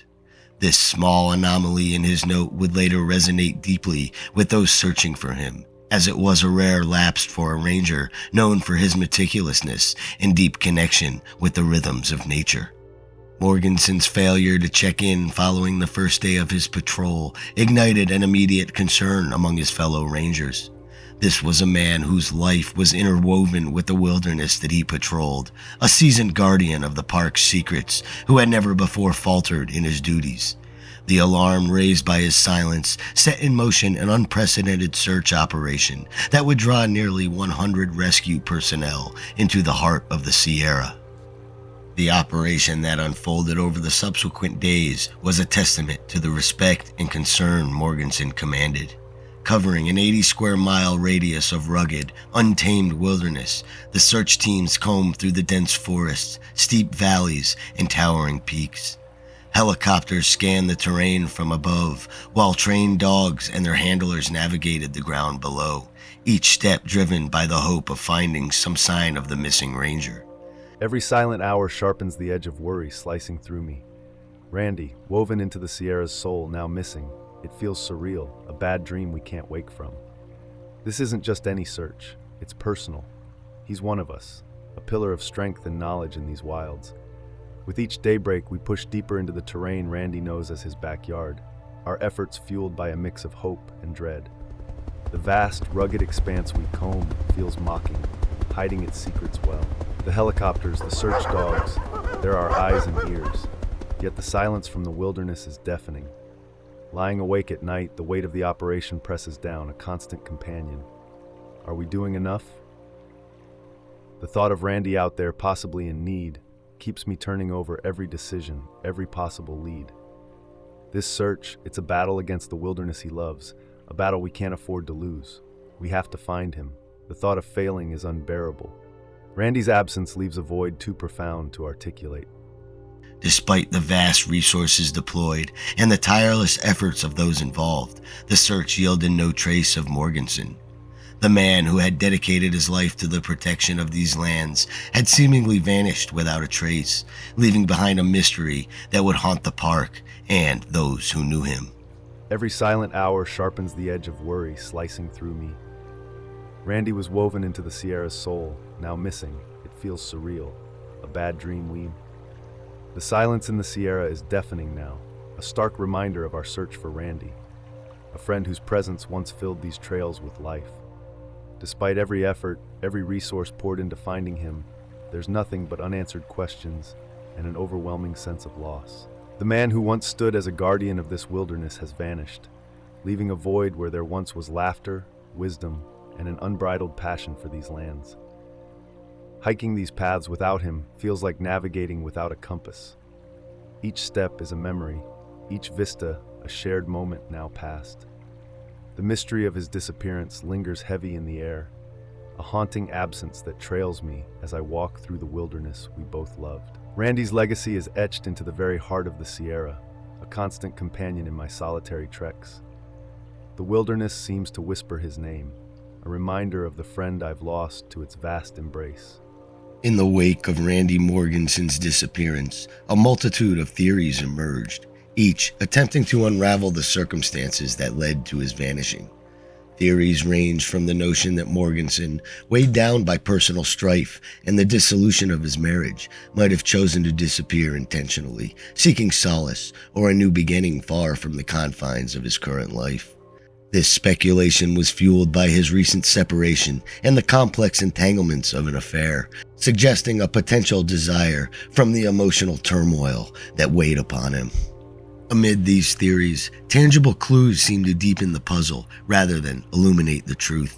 This small anomaly in his note would later resonate deeply with those searching for him, as it was a rare lapse for a ranger known for his meticulousness and deep connection with the rhythms of nature. Morgenson's failure to check in following the first day of his patrol ignited an immediate concern among his fellow rangers. This was a man whose life was interwoven with the wilderness that he patrolled, a seasoned guardian of the park's secrets who had never before faltered in his duties. The alarm raised by his silence set in motion an unprecedented search operation that would draw nearly 100 rescue personnel into the heart of the Sierra. The operation that unfolded over the subsequent days was a testament to the respect and concern Morgenson commanded. Covering an 80-square-mile radius of rugged, untamed wilderness, the search teams combed through the dense forests, steep valleys, and towering peaks. Helicopters scanned the terrain from above, while trained dogs and their handlers navigated the ground below, each step driven by the hope of finding some sign of the missing ranger. Every silent hour sharpens the edge of worry slicing through me. Randy, woven into the Sierra's soul, now missing. It feels surreal, a bad dream we can't wake from. This isn't just any search, it's personal. He's one of us, a pillar of strength and knowledge in these wilds. With each daybreak, we push deeper into the terrain Randy knows as his backyard, our efforts fueled by a mix of hope and dread. The vast, rugged expanse we comb feels mocking, hiding its secrets well. The helicopters, the search dogs, they're our eyes and ears, yet the silence from the wilderness is deafening. Lying awake at night, the weight of the operation presses down, a constant companion. Are we doing enough? The thought of Randy out there, possibly in need, keeps me turning over every decision, every possible lead. This search, it's a battle against the wilderness he loves, a battle we can't afford to lose. We have to find him. The thought of failing is unbearable. Randy's absence leaves a void too profound to articulate. Despite the vast resources deployed and the tireless efforts of those involved, the search yielded no trace of Morgenson. The man who had dedicated his life to the protection of these lands had seemingly vanished without a trace, leaving behind a mystery that would haunt the park and those who knew him. Every silent hour sharpens the edge of worry slicing through me. Randy was woven into the Sierra's soul, now missing. It feels surreal. A bad dream, Weem. The silence in the Sierra is deafening now, a stark reminder of our search for Randy, a friend whose presence once filled these trails with life. Despite every effort, every resource poured into finding him, there's nothing but unanswered questions and an overwhelming sense of loss. The man who once stood as a guardian of this wilderness has vanished, leaving a void where there once was laughter, wisdom, and an unbridled passion for these lands. Hiking these paths without him feels like navigating without a compass. Each step is a memory, each vista a shared moment now past. The mystery of his disappearance lingers heavy in the air, a haunting absence that trails me as I walk through the wilderness we both loved. Randy's legacy is etched into the very heart of the Sierra, a constant companion in my solitary treks. The wilderness seems to whisper his name, a reminder of the friend I've lost to its vast embrace. In the wake of Randy Morgenson's disappearance, a multitude of theories emerged, each attempting to unravel the circumstances that led to his vanishing. Theories ranged from the notion that Morgenson, weighed down by personal strife and the dissolution of his marriage, might have chosen to disappear intentionally, seeking solace or a new beginning far from the confines of his current life. This speculation was fueled by his recent separation and the complex entanglements of an affair, suggesting a potential desire from the emotional turmoil that weighed upon him. Amid these theories, tangible clues seemed to deepen the puzzle rather than illuminate the truth.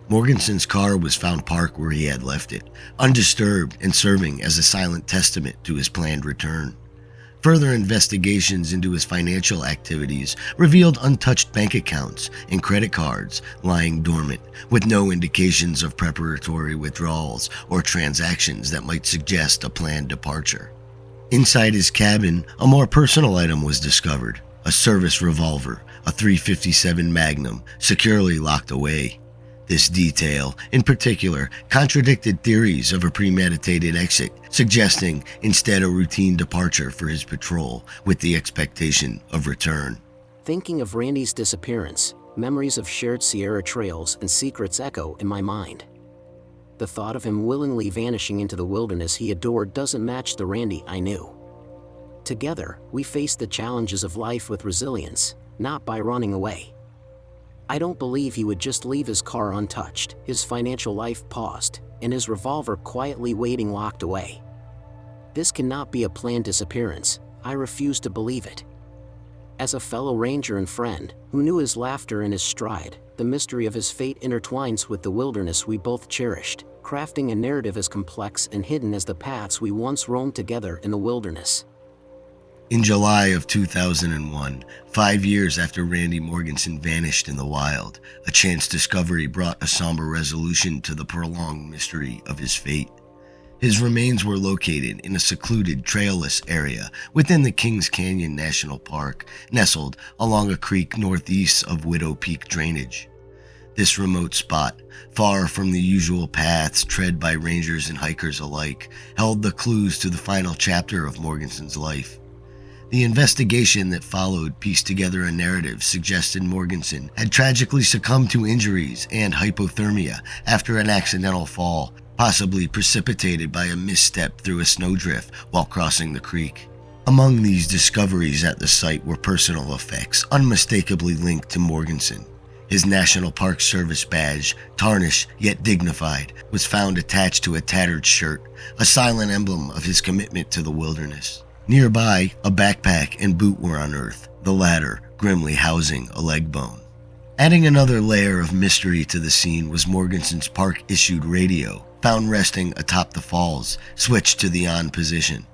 Morgenson's car was found parked where he had left it, undisturbed and serving as a silent testament to his planned return. Further investigations into his financial activities revealed untouched bank accounts and credit cards lying dormant, with no indications of preparatory withdrawals or transactions that might suggest a planned departure. Inside his cabin, a more personal item was discovered, a service revolver, a .357 Magnum, securely locked away. This detail, in particular, contradicted theories of a premeditated exit, suggesting instead a routine departure for his patrol with the expectation of return. Thinking of Randy's disappearance, memories of shared Sierra trails and secrets echo in my mind. The thought of him willingly vanishing into the wilderness he adored doesn't match the Randy I knew. Together, we faced the challenges of life with resilience, not by running away. I don't believe he would just leave his car untouched, his financial life paused, and his revolver quietly waiting locked away. This cannot be a planned disappearance. I refuse to believe it. As a fellow ranger and friend, who knew his laughter and his stride, the mystery of his fate intertwines with the wilderness we both cherished, crafting a narrative as complex and hidden as the paths we once roamed together in the wilderness. In July of 2001, 5 years after Randy Morgenson vanished in the wild, a chance discovery brought a somber resolution to the prolonged mystery of his fate. His remains were located in a secluded, trailless area within the Kings Canyon National Park, nestled along a creek northeast of Widow Peak drainage. This remote spot, far from the usual paths tread by rangers and hikers alike, held the clues to the final chapter of Morgenson's life. The investigation that followed pieced together a narrative suggested Morgenson had tragically succumbed to injuries and hypothermia after an accidental fall, possibly precipitated by a misstep through a snowdrift while crossing the creek. Among these discoveries at the site were personal effects unmistakably linked to Morgenson. His National Park Service badge, tarnished yet dignified, was found attached to a tattered shirt, a silent emblem of his commitment to the wilderness. Nearby, a backpack and boot were unearthed, the latter grimly housing a leg bone. Adding another layer of mystery to the scene was Morgenson's park-issued radio, found resting atop the falls, switched to the on position.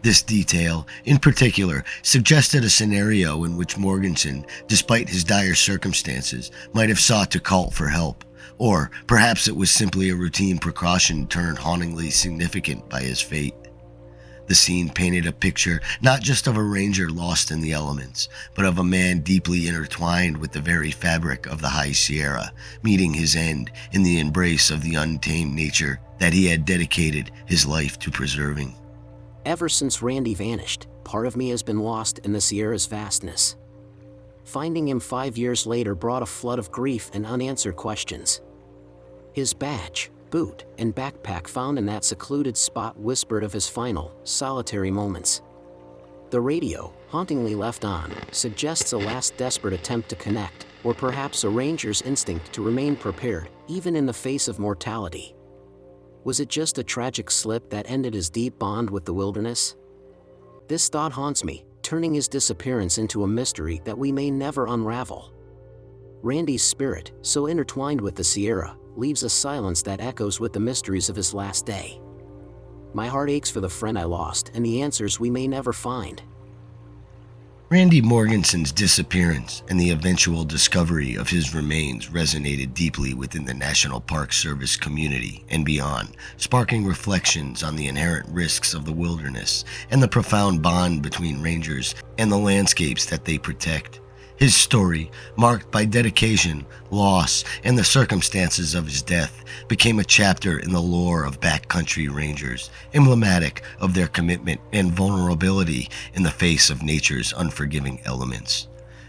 This detail, in particular, suggested a scenario in which Morgenson, despite his dire circumstances, might have sought to call for help, or perhaps it was simply a routine precaution turned hauntingly significant by his fate. The scene painted a picture not just of a ranger lost in the elements, but of a man deeply intertwined with the very fabric of the High Sierra, meeting his end in the embrace of the untamed nature that he had dedicated his life to preserving. Ever since Randy vanished, part of me has been lost in the Sierra's vastness. Finding him 5 years later brought a flood of grief and unanswered questions. His badge, boot, and backpack found in that secluded spot whispered of his final, solitary moments. The radio, hauntingly left on, suggests a last desperate attempt to connect, or perhaps a ranger's instinct to remain prepared, even in the face of mortality. Was it just a tragic slip that ended his deep bond with the wilderness? This thought haunts me, turning his disappearance into a mystery that we may never unravel. Randy's spirit, so intertwined with the Sierra, leaves a silence that echoes with the mysteries of his last day. My heart aches for the friend I lost and the answers we may never find. Randy Morgenson's disappearance and the eventual discovery of his remains resonated deeply within the National Park Service community and beyond, sparking reflections on the inherent risks of the wilderness and the profound bond between rangers and the landscapes that they protect. His story, marked by dedication, loss, and the circumstances of his death, became a chapter in the lore of backcountry rangers, emblematic of their commitment and vulnerability in the face of nature's unforgiving elements.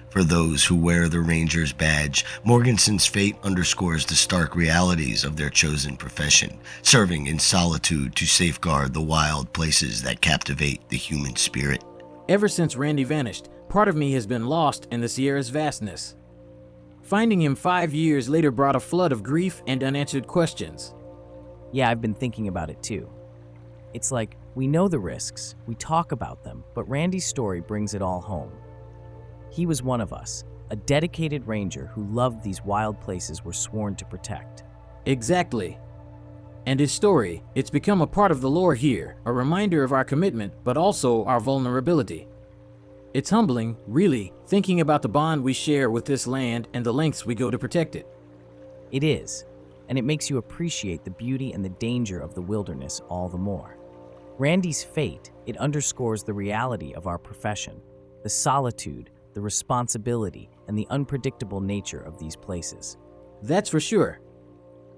For those who wear the ranger's badge, Morgenson's fate underscores the stark realities of their chosen profession, serving in solitude to safeguard the wild places that captivate the human spirit. Ever since Randy vanished, part of me has been lost in the Sierra's vastness. Finding him 5 years later brought a flood of grief and unanswered questions. Yeah, I've been thinking about it too. It's like, we know the risks, we talk about them, but Randy's story brings it all home. He was one of us, a dedicated ranger who loved these wild places we're sworn to protect. Exactly. And his story, it's become a part of the lore here, a reminder of our commitment, but also our vulnerability. It's humbling, really, thinking about the bond we share with this land and the lengths we go to protect it. It is, and it makes you appreciate the beauty and the danger of the wilderness all the more. Randy's fate, it underscores the reality of our profession, the solitude, the responsibility, and the unpredictable nature of these places. That's for sure.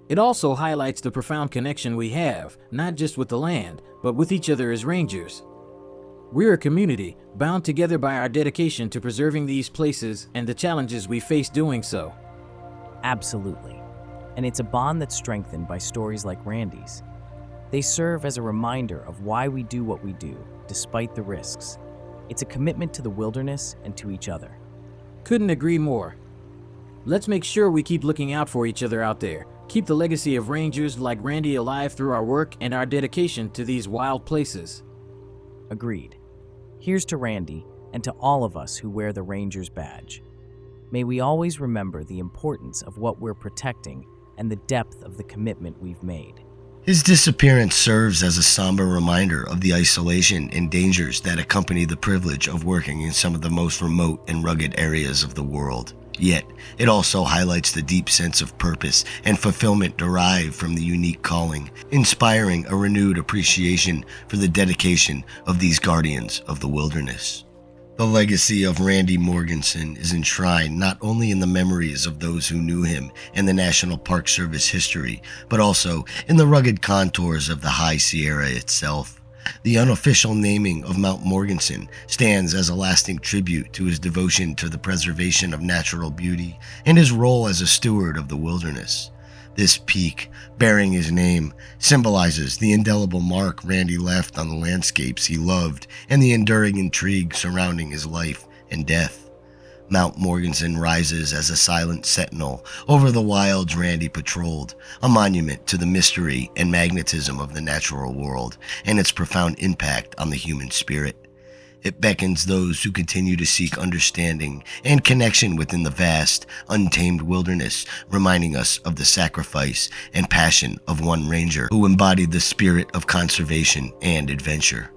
It also highlights the profound connection we have, not just with the land, but with each other as rangers. We're a community, bound together by our dedication to preserving these places and the challenges we face doing so. Absolutely. And it's a bond that's strengthened by stories like Randy's. They serve as a reminder of why we do what we do, despite the risks. It's a commitment to the wilderness and to each other. Couldn't agree more. Let's make sure we keep looking out for each other out there. Keep the legacy of rangers like Randy alive through our work and our dedication to these wild places. Agreed. Here's to Randy and to all of us who wear the Ranger's badge. May we always remember the importance of what we're protecting and the depth of the commitment we've made. His disappearance serves as a somber reminder of the isolation and dangers that accompany the privilege of working in some of the most remote and rugged areas of the world. Yet, it also highlights the deep sense of purpose and fulfillment derived from the unique calling, inspiring a renewed appreciation for the dedication of these guardians of the wilderness. The legacy of Randy Morgenson is enshrined not only in the memories of those who knew him and the National Park Service history, but also in the rugged contours of the High Sierra itself. The unofficial naming of Mount Morgenson stands as a lasting tribute to his devotion to the preservation of natural beauty and his role as a steward of the wilderness. This peak, bearing his name, symbolizes the indelible mark Randy left on the landscapes he loved and the enduring intrigue surrounding his life and death. Mount Morgenson rises as a silent sentinel over the wilds Randy patrolled, a monument to the mystery and magnetism of the natural world and its profound impact on the human spirit. It beckons those who continue to seek understanding and connection within the vast, untamed wilderness, reminding us of the sacrifice and passion of one ranger who embodied the spirit of conservation and adventure.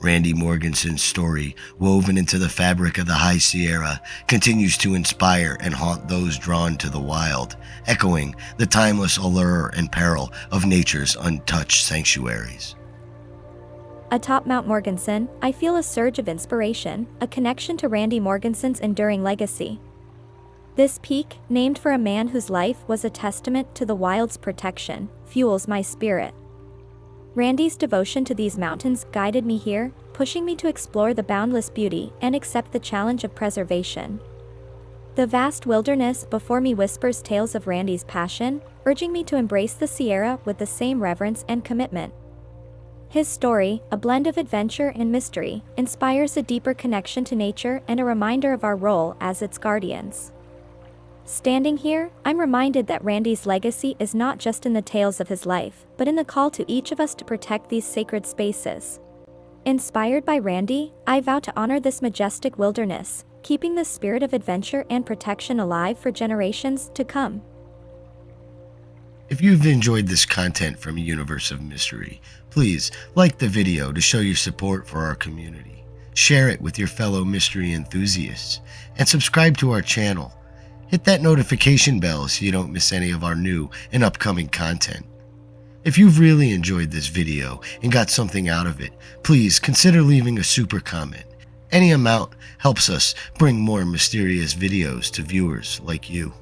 Randy Morgenson's story, woven into the fabric of the High Sierra, continues to inspire and haunt those drawn to the wild, echoing the timeless allure and peril of nature's untouched sanctuaries. Atop Mount Morgenson, I feel a surge of inspiration, a connection to Randy Morgenson's enduring legacy. This peak, named for a man whose life was a testament to the wild's protection, fuels my spirit. Randy's devotion to these mountains guided me here, pushing me to explore the boundless beauty and accept the challenge of preservation. The vast wilderness before me whispers tales of Randy's passion, urging me to embrace the Sierra with the same reverence and commitment. His story, a blend of adventure and mystery, inspires a deeper connection to nature and a reminder of our role as its guardians. Standing here, I'm reminded that Randy's legacy is not just in the tales of his life, but in the call to each of us to protect these sacred spaces. Inspired by Randy, I vow to honor this majestic wilderness, keeping the spirit of adventure and protection alive for generations to come. If you've enjoyed this content from a universe of mystery, please like the video to show your support for our community, share it with your fellow mystery enthusiasts, and subscribe to our channel. Hit that notification bell so you don't miss any of our new and upcoming content. If you've really enjoyed this video and got something out of it, please consider leaving a super comment. Any amount helps us bring more mysterious videos to viewers like you.